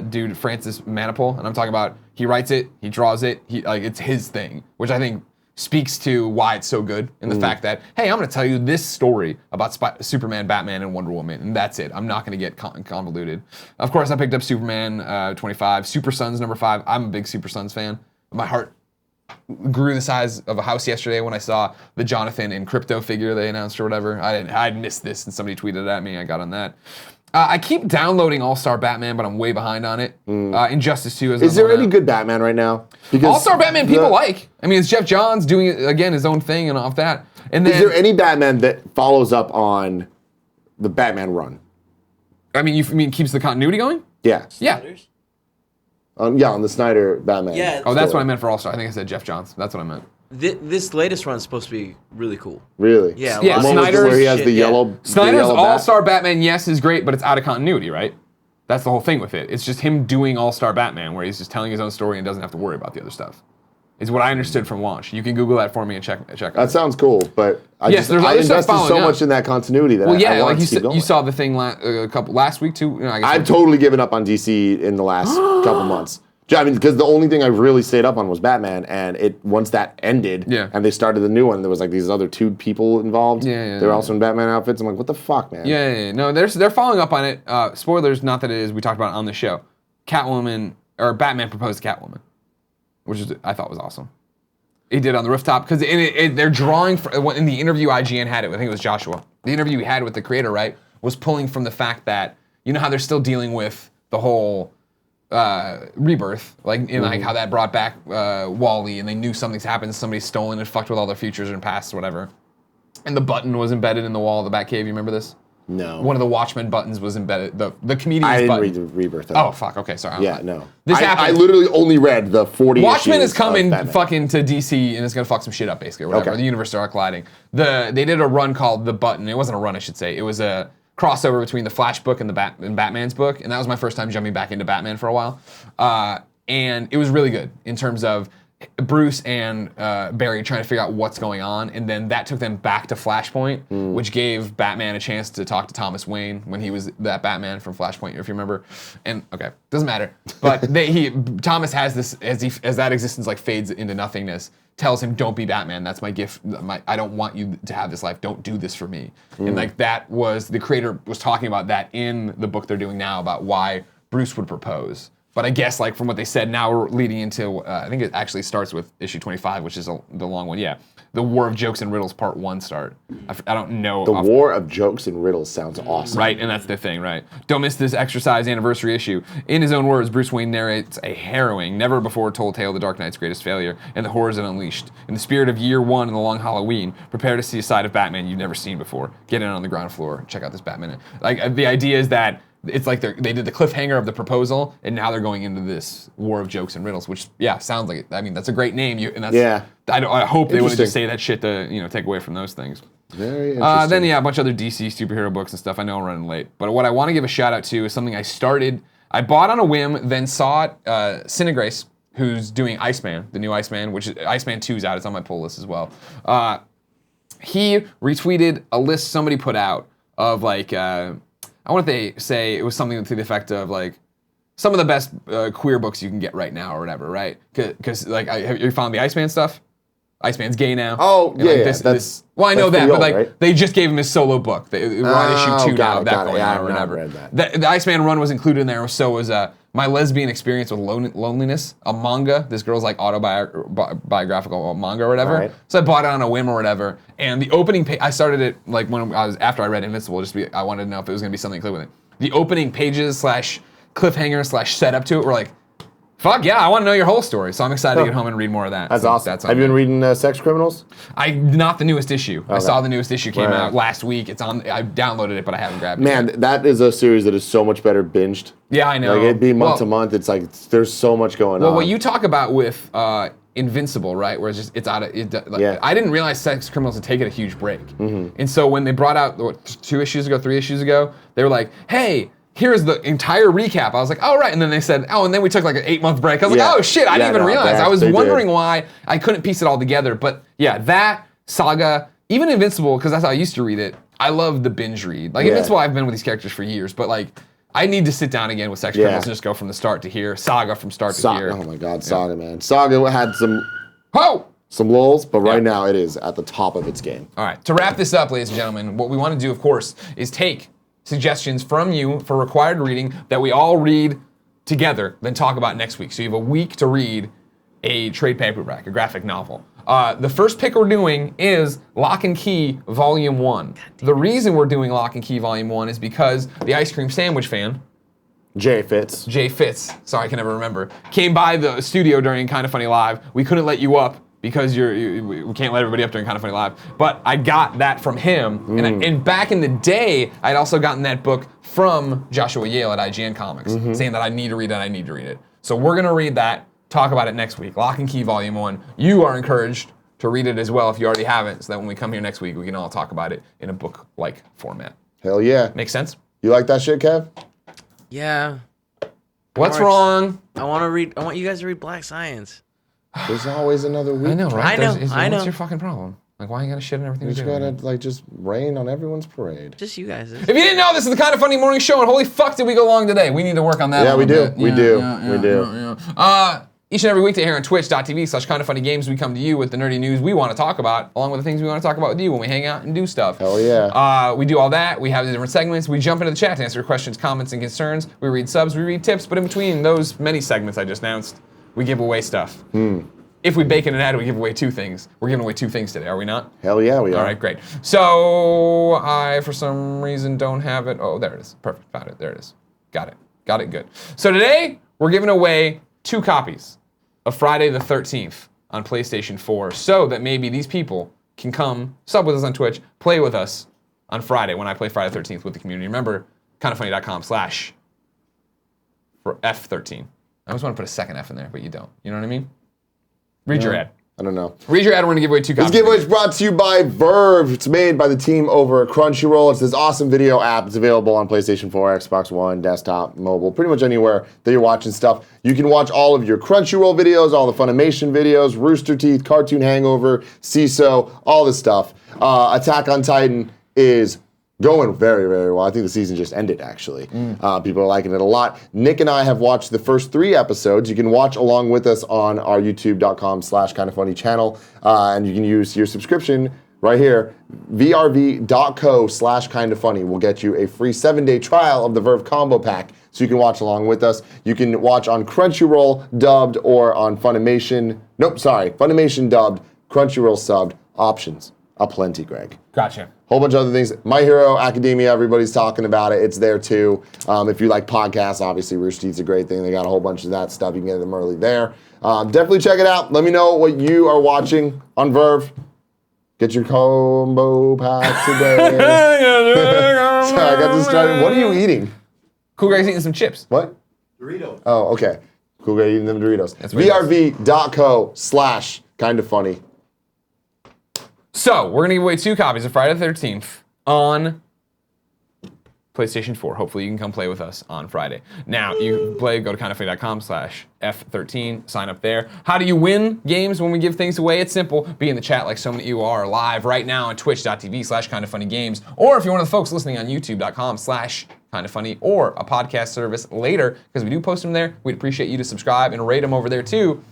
dude Francis Manapul, and I'm talking about he writes it, he draws it, it's his thing, which I think speaks to why it's so good and the fact that, hey, I'm going to tell you this story about Superman, Batman, and Wonder Woman, and that's it. I'm not going to get convoluted. Of course, I picked up Superman 25, Super Sons number 5. I'm a big Super Sons fan. My heart grew the size of a house yesterday when I saw the Jonathan and Crypto figure they announced or whatever. I'd missed this and somebody tweeted at me. I got on that. I keep downloading All-Star Batman, but I'm way behind on it. Injustice 2 Is there any good Batman right now? Because All-Star Batman people like. I mean, it's Jeff Johns doing again his own thing and off that. And then Is there any Batman that follows up on the Batman run? I mean, you mean keeps the continuity going? Yeah. Yeah. On the Snyder Batman. Yeah. Oh, that's story. what I meant for All-Star. I think I said Jeff Johns. That's what I meant. This latest run is supposed to be really cool. Really? Yeah. Yeah, The one with Snyder's where he has shit, the yeah. yellow. Snyder's the yellow bat? All-Star Batman, yes, is great, but it's out of continuity, right? That's the whole thing with it. It's just him doing All-Star Batman, where he's just telling his own story and doesn't have to worry about the other stuff. Is what I understood from launch. You can Google that for me and check That sounds cool, but I Yes, there's I other stuff invested following so up. much in that continuity that Well, I yeah, want like to keep going. you saw the thing last week too. I guess I've totally given up on DC in the last couple months. I mean, because the only thing I really stayed up on was Batman, and once that ended, Yeah. and they started the new one, there was like these other 2 people involved. Yeah, they were also in Batman outfits. I'm like, what the fuck, man? Yeah. No, they're following up on it. Spoilers, not that it is. We talked about it on the show. Catwoman or Batman proposed to Catwoman, which I thought was awesome. He did on the rooftop because they're drawing in the interview IGN had it. I think it was Joshua. The interview he had with the creator, right, was pulling from the fact that you know how they're still dealing with the whole rebirth, like how that brought back Wally, and they knew something's happened, somebody's stolen and fucked with all their futures and pasts or whatever. And the button was embedded in the wall of the Batcave. You remember this? No. One of the Watchmen buttons was embedded. The comedian's I didn't button. read the Rebirth. Oh fuck. Okay, sorry. Yeah, no. This I happened. literally only read the 40 Watchmen issues is coming of Batman. fucking to DC and it's gonna fuck some shit up basically or whatever. Okay. The universes are colliding. They did a run called The Button. It wasn't a run, I should say. It was a crossover between the Flash book and and Batman's book, and that was my first time jumping back into Batman for a while. And it was really good in terms of Bruce and Barry trying to figure out what's going on, and then that took them back to Flashpoint, which gave Batman a chance to talk to Thomas Wayne when he was that Batman from Flashpoint, if you remember. And okay, doesn't matter. But Thomas has this as that existence like fades into nothingness. Tells him, "Don't be Batman. That's my gift. I don't want you to have this life. Don't do this for me." And like that was the creator was talking about that in the book they're doing now about why Bruce would propose. But I guess, like, from what they said, now we're leading into, I think it actually starts with issue 25, which is the long one. Yeah. The War of Jokes and Riddles Part 1 start. I don't know. The War of Jokes and Riddles sounds awesome. Right, and that's the thing, right? Don't miss this exercise anniversary issue. In his own words, Bruce Wayne narrates a harrowing, never before told tale of the Dark Knight's greatest failure and the horrors it unleashed. In the spirit of year 1 and the long Halloween, prepare to see a side of Batman you've never seen before. Get in on the ground floor. Check out this Batman. Like, the idea is that it's like they did the cliffhanger of the proposal, and now they're going into this war of jokes and riddles, which sounds like it. I mean, that's a great name. I hope they wouldn't just say that shit to take away from those things. Very interesting. Then a bunch of other DC superhero books and stuff. I know I'm running late, but what I want to give a shout out to is something I bought on a whim, then saw it. Cinegrace, who's doing Iceman, the new Iceman, which is Iceman 2's out. It's on my pull list as well. He retweeted a list somebody put out of I want to say it was something to the effect of some of the best queer books you can get right now or whatever, right? Because have you found the Iceman stuff? Iceman's gay now. Oh, yeah, well, I know that, old, but right? they just gave him his solo book. We're on issue 2 now of that going on or whatever. Read that. The Iceman run was included in there, so was My Lesbian Experience with Loneliness, a manga. This girl's autobiographical manga or whatever. Right. So I bought it on a whim or whatever. And the opening page, I started it after I read Invincible, I wanted to know if it was going to be something to click with it. The opening pages / cliffhanger / setup to it were fuck yeah, I want to know your whole story. So I'm excited to get home and read more of that. That's awesome. Have you been reading Sex Criminals? Not the newest issue. Okay. I saw the newest issue came out last week. It's on. I downloaded it, but I haven't grabbed it. Man, that is a series that is so much better binged. Yeah, I know. It'd be month to month. It's there's so much going on. Well, what you talk about with Invincible, right? Where it's out of. I didn't realize Sex Criminals had taken a huge break. Mm-hmm. And so when they brought out 3 issues ago, they were like, hey, here's the entire recap. I was like, oh, right. And then they said, oh, and then we took an 8-month break. I was like, oh, shit, I didn't even realize. I was wondering why I couldn't piece it all together. But yeah, that saga, even Invincible, because that's how I used to read it, I love the binge read. Invincible, I've been with these characters for years, but I need to sit down again with Sex Criminals and just go from the start to here. Saga from start to here. Oh my God, Saga, man. Saga had some lulls, but right now it is at the top of its game. All right, to wrap this up, ladies and gentlemen, what we want to do, of course, is take suggestions from you for required reading that we all read together, then talk about next week. So you have a week to read a trade paperback, a graphic novel. The first pick we're doing is Lock and Key Volume 1. The reason we're doing Lock and Key Volume 1 is because the ice cream sandwich fan, Jay Fitz, sorry I can never remember, came by the studio during Kinda Funny Live. We couldn't let you up because we can't let everybody up during Kinda Funny Live. But I got that from him, and back in the day, I'd also gotten that book from Joshua Yale at IGN Comics, saying that I need to read it. So we're gonna read that, talk about it next week. Lock and Key Volume 1. You are encouraged to read it as well if you already haven't, so that when we come here next week, we can all talk about it in a book-like format. Hell yeah. Make sense? You like that shit, Kev? Yeah. What's wrong? I want you guys to read Black Science. There's always another week. I know, right? I know. What's your fucking problem? Why you gotta shit on everything You we just do? gotta just rain on everyone's parade. Just you guys. If you didn't know, this is the Kinda Funny morning show, and holy fuck did we go long today. We need to work on that. Yeah, we do. Bit. We do. Each and every weekday here on twitch.tv/kindafunnygames, we come to you with the nerdy news we want to talk about, along with the things we want to talk about with you when we hang out and do stuff. Hell yeah. We do all that. We have the different segments. We jump into the chat to answer questions, comments, and concerns. We read subs, we read tips, but in between those many segments I just announced, we give away stuff. If we bake in an ad, we give away 2 things. We're giving away 2 things today, are we not? Hell yeah, we are. All right, great. So I, for some reason, don't have it. Oh, there it is. Perfect. Found it. There it is. Got it. Got it. Good. So today, we're giving away 2 copies of Friday the 13th on PlayStation 4 so that maybe these people can come sub with us on Twitch, play with us on Friday when I play Friday the 13th with the community. Remember, kindafunny.com/F13. I always want to put a second F in there, but you don't. You know what I mean? Read your ad. I don't know. Read your ad. We're going to give away 2 copies. This giveaway is brought to you by Verve. It's made by the team over at Crunchyroll. It's this awesome video app. It's available on PlayStation 4, Xbox One, desktop, mobile, pretty much anywhere that you're watching stuff. You can watch all of your Crunchyroll videos, all the Funimation videos, Rooster Teeth, Cartoon Hangover, CISO, all this stuff. Attack on Titan is going very, very well. I think the season just ended, actually. People are liking it a lot. Nick and I have watched the first 3 episodes. You can watch along with us on our youtube.com/kindafunny channel, and you can use your subscription right here. vrv.co/kindafunny will get you a free 7-day trial of the Verve Combo Pack, so you can watch along with us. You can watch on Crunchyroll dubbed or on Funimation. Nope, sorry. Funimation dubbed, Crunchyroll subbed. Options aplenty, Greg. Gotcha. Whole bunch of other things. My Hero Academia, everybody's talking about it. It's there too. If you like podcasts, obviously Rooster Teeth's a great thing. They got a whole bunch of that stuff. You can get them early there. Definitely check it out. Let me know what you are watching on Verve. Get your combo pack today. Sorry, I got distracted. What are you eating? Cool Greg's eating some chips. What? Doritos. Oh, okay. Cool guy eating them Doritos. That's what it is. vrv.co/kindafunny. So, we're going to give away 2 copies of Friday the 13th on PlayStation 4. Hopefully you can come play with us on Friday. Now, you can play, go to kindafunny.com/F13, sign up there. How do you win games when we give things away? It's simple. Be in the chat like so many of you are live right now on twitch.tv/kindafunnygames. Or if you're one of the folks listening on youtube.com/kindafunny or a podcast service later, because we do post them there, we'd appreciate you to subscribe and rate them over there too.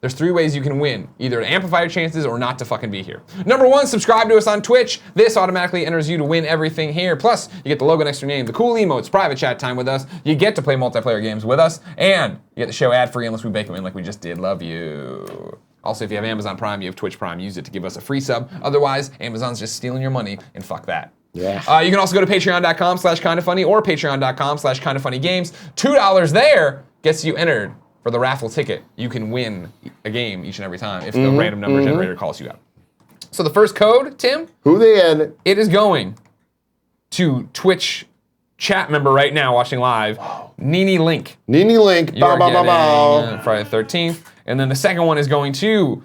There's 3 ways you can win, either to amplify your chances or not to fucking be here. Number 1, subscribe to us on Twitch. This automatically enters you to win everything here. Plus, you get the logo next to your name, the cool emotes, private chat time with us. You get to play multiplayer games with us, and you get the show ad-free unless we bake them in like we just did. Love you. Also, if you have Amazon Prime, you have Twitch Prime, use it to give us a free sub. Otherwise, Amazon's just stealing your money, and fuck that. Yeah. You can also go to patreon.com/kindafunny or patreon.com/kindafunnygames. $2 there gets you entered for the raffle ticket. You can win a game each and every time if the random number generator calls you out. So the first code, Tim? Who they in? It is going to Twitch chat member right now watching live, Nini Link. Nini Link. You are Bow, bow, bow, bow. getting, Friday the 13th. And then the second one is going to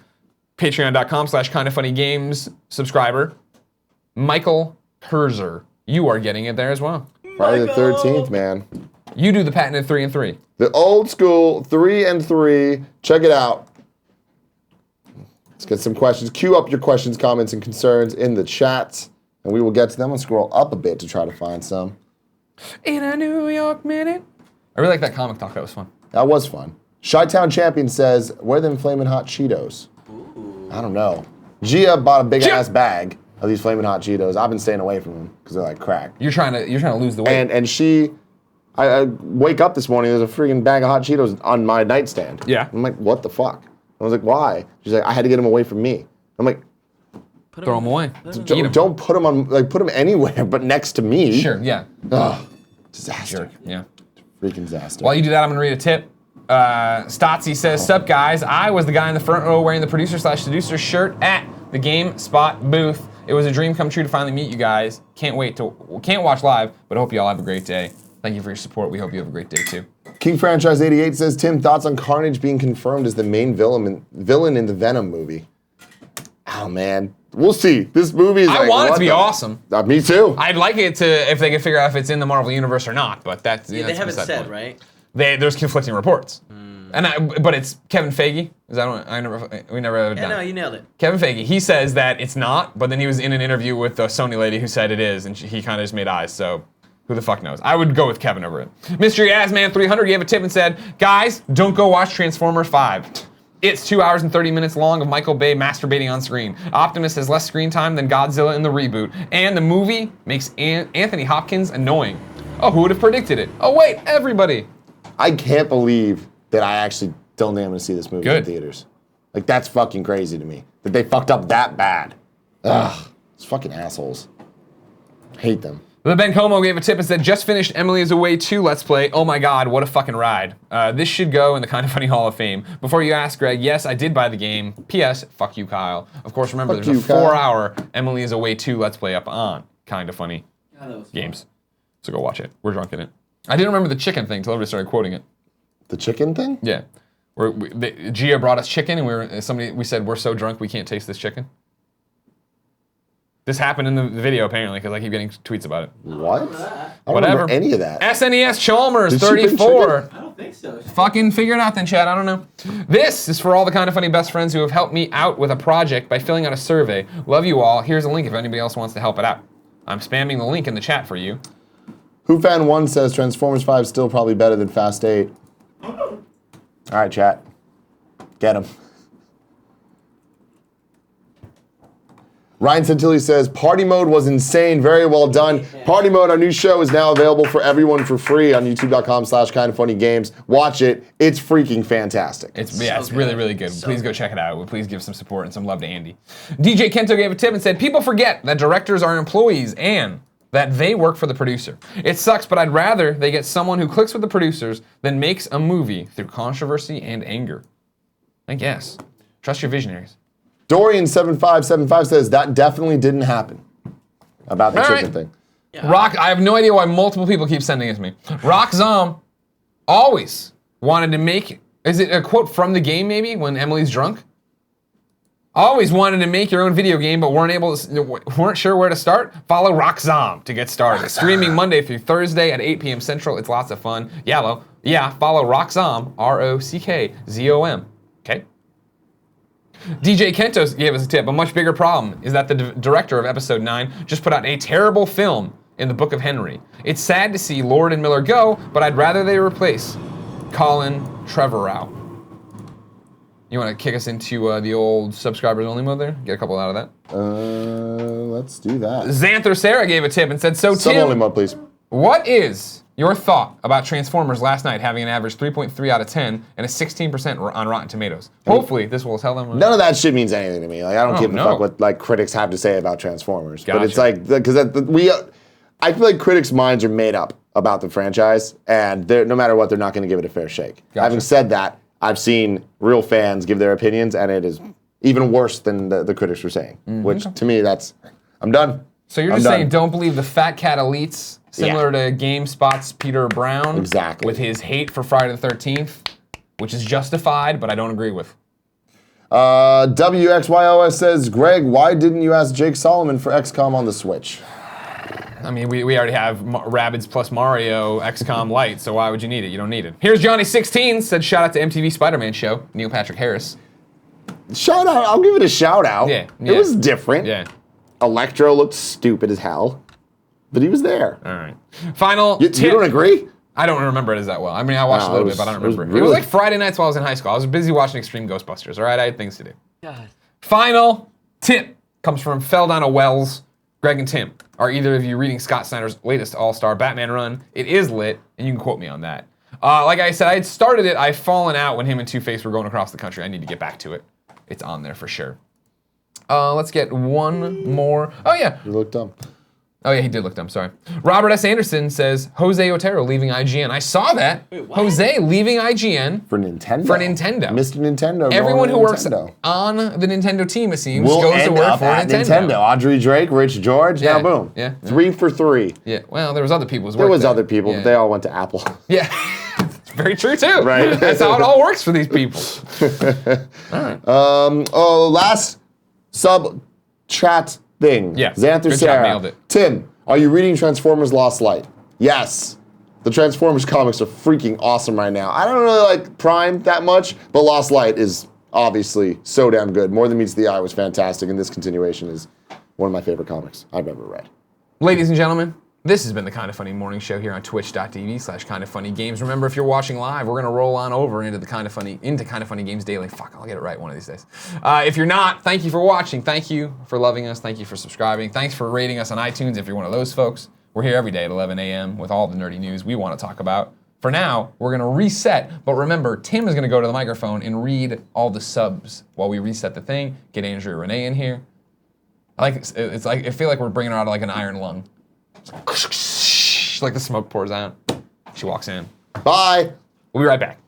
patreon.com/kindafunnygames subscriber, Michael Herzer. You are getting it there as well. Friday the 13th, man. You do the patented 3 and 3. The old school 3 and 3. Check it out. Let's get some questions. Queue up your questions, comments, and concerns in the chat, and we will get to them. I'll scroll up a bit to try to find some. In a New York minute. I really like that comic talk. That was fun. That was fun. Chi-Town Champion says, where them Flamin' Hot Cheetos? Ooh. I don't know. Gia bought a big-ass bag of these Flamin' Hot Cheetos. I've been staying away from them because they're like crack. You're trying to lose the weight. And she... I wake up this morning, there's a freaking bag of hot Cheetos on my nightstand. Yeah. I'm like, what the fuck? I was like, why? She's like, I had to get them away from me. I'm like, throw them away. don't put them on, like, put them anywhere but next to me. Sure, yeah. Ugh, disaster. Sure, yeah. Freaking disaster. While you do that, I'm gonna read a tip. Stotzy says, sup guys, I was the guy in the front row wearing the producer/seducer shirt at the GameSpot booth. It was a dream come true to finally meet you guys. Can't watch live, but I hope you all have a great day. Thank you for your support. We hope you have a great day too. King Franchise 88 says, Tim, thoughts on Carnage being confirmed as the main villain in the Venom movie? Oh man, we'll see. This movie is I want it to be awesome. Me too. I'd like it to, if they could figure out if it's in the Marvel universe or not, but that's Yeah, that's they haven't beside the said, point. right? There's conflicting reports, but it's Kevin Feige. We never have Yeah, done. no, you nailed it. Kevin Feige. He says that it's not, but then he was in an interview with the Sony lady who said it is, and he kind of just made eyes. So who the fuck knows? I would go with Kevin over it. Mystery Asman 300 gave a tip and said, guys, don't go watch Transformers 5. It's 2 hours and 30 minutes long of Michael Bay masturbating on screen. Optimus has less screen time than Godzilla in the reboot, and the movie makes Anthony Hopkins annoying. Oh, who would have predicted it? Oh wait, everybody. I can't believe that I actually don't think I'm gonna see this movie in theaters. Like, that's fucking crazy to me. That they fucked up that bad. Ugh, it's fucking assholes. Hate them. The Ben Como gave a tip and said, just finished Emily is Away 2 Let's Play. Oh my god, what a fucking ride. This should go in the Kinda Funny Hall of Fame. Before you ask, Greg, yes, I did buy the game. P.S. Fuck you, Kyle. Of course, remember, Fuck there's you, a Kyle. 4-hour Emily is Away 2 Let's Play up on Kinda Funny Games. So go watch it. We're drunk in it. I didn't remember the chicken thing until everybody started quoting it. The chicken thing? Yeah. Gia brought us chicken, and we said, we're so drunk we can't taste this chicken. This happened in the video, apparently, because I keep getting tweets about it. What? I don't Whatever. remember any of that. SNES Chalmers, Did she bring 34. chicken? I don't think so. Fucking figure it out then, Chad. I don't know. This is for all the Kinda Funny best friends who have helped me out with a project by filling out a survey. Love you all. Here's a link if anybody else wants to help it out. I'm spamming the link in the chat for you. WhoFan1 says Transformers 5 is still probably better than Fast 8. All right, chat. Get him. Ryan Santilli says, Party Mode was insane. Very well done. Party Mode, our new show, is now available for everyone for free on youtube.com/kindoffunnygames. Watch it. It's freaking fantastic. It's really, really good. Please go check it out. Please give some support and some love to Andy. DJ Kento gave a tip and said, people forget that directors are employees and that they work for the producer. It sucks, but I'd rather they get someone who clicks with the producers than makes a movie through controversy and anger. I guess. Trust your visionaries. Dorian7575 says, that definitely didn't happen. About the chicken thing. Rock, I have no idea why multiple people keep sending it to me. Rock Zom always wanted to make, is it a quote from the game maybe, when Emily's drunk? Always wanted to make your own video game, but weren't sure where to start? Follow Rock Zom to get started. Streaming Monday through Thursday at 8 p.m. Central. It's lots of fun. Follow Rock Zom, ROCKZOM. Okay? DJ Kento gave us a tip. A much bigger problem is that the director of Episode 9 just put out a terrible film in the Book of Henry. It's sad to see Lord and Miller go, but I'd rather they replace Colin Trevorrow. You want to kick us into the old subscribers only mode there? Get a couple out of that? Let's do that. Xanther Sarah gave a tip and said, so Sub Tim, only mode, please. what is your thought about Transformers last night having an average 3.3 out of 10 and a 16% on Rotten Tomatoes? Hopefully this will tell them. None of that shit means anything to me. Like, I don't give a fuck what like critics have to say about Transformers. But it's like, because I feel like critics' minds are made up about the franchise, and no matter what, they're not going to give it a fair shake. Having said that, I've seen real fans give their opinions, and it is even worse than the critics were saying. Which to me, I'm done. So you're just saying don't believe the fat cat elites, similar to GameSpot's Peter Brown. Exactly. With his hate for Friday the 13th, which is justified, but I don't agree with. WXYOS says, Greg, why didn't you ask Jake Solomon for XCOM on the Switch? I mean, we already have Rabbids plus Mario XCOM Lite, so why would you need it? You don't need it. Here's Johnny16, said shout out to MTV Spider-Man show, Neil Patrick Harris. Shout out, I'll give it a shout out. Yeah. It was different. Yeah. Electro looked stupid as hell, but he was there. All right. Final You don't agree? I don't remember it as that well. I mean, I watched a little bit, but I don't remember. It was like Friday nights while I was in high school. I was busy watching Extreme Ghostbusters, all right? I had things to do. God. Final tip comes from Fell Down a Wells. Greg and Tim, are either of you reading Scott Snyder's latest All-Star Batman run? It is lit, and you can quote me on that. Like I said, I had started it. I've fallen out when him and Two-Face were going across the country. I need to get back to it. It's on there for sure. Let's get one more. Oh, yeah. You look dumb. Oh, yeah, he did look dumb. Sorry. Robert S. Anderson says, Jose Otero leaving IGN. I saw that. Wait, what? Jose leaving IGN. For Nintendo. Mr. Nintendo. Everyone who works Nintendo. on the Nintendo team, it seems, Will goes to end work up for at Nintendo. Audrey Drake, Rich George, Yeah, now boom. yeah. 3 for 3. Yeah, well, there was other people who There worked was there. other people, Yeah. but they all went to Apple. Yeah, it's very true too. Right. That's how it all works for these people. Last sub chat thing. Yeah, Xanther good job, Sarah. nailed it. Tim, are you reading Transformers Lost Light? Yes. The Transformers comics are freaking awesome right now. I don't really like Prime that much, but Lost Light is obviously so damn good. More Than Meets the Eye was fantastic, and this continuation is one of my favorite comics I've ever read. Ladies and gentlemen, this has been the Kinda Funny Morning Show here on twitch.tv/KindaFunnyGames. Remember, if you're watching live, we're gonna roll on over into Kinda Funny Games Daily. Fuck, I'll get it right one of these days. If you're not, thank you for watching. Thank you for loving us. Thank you for subscribing. Thanks for rating us on iTunes if you're one of those folks. We're here every day at 11 a.m. with all the nerdy news we want to talk about. For now, we're gonna reset, but remember, Tim is gonna go to the microphone and read all the subs while we reset the thing. Get Andrea Renee in here. I feel like we're bringing her out like an iron lung. Like the smoke pours out. She walks in. Bye. We'll be right back.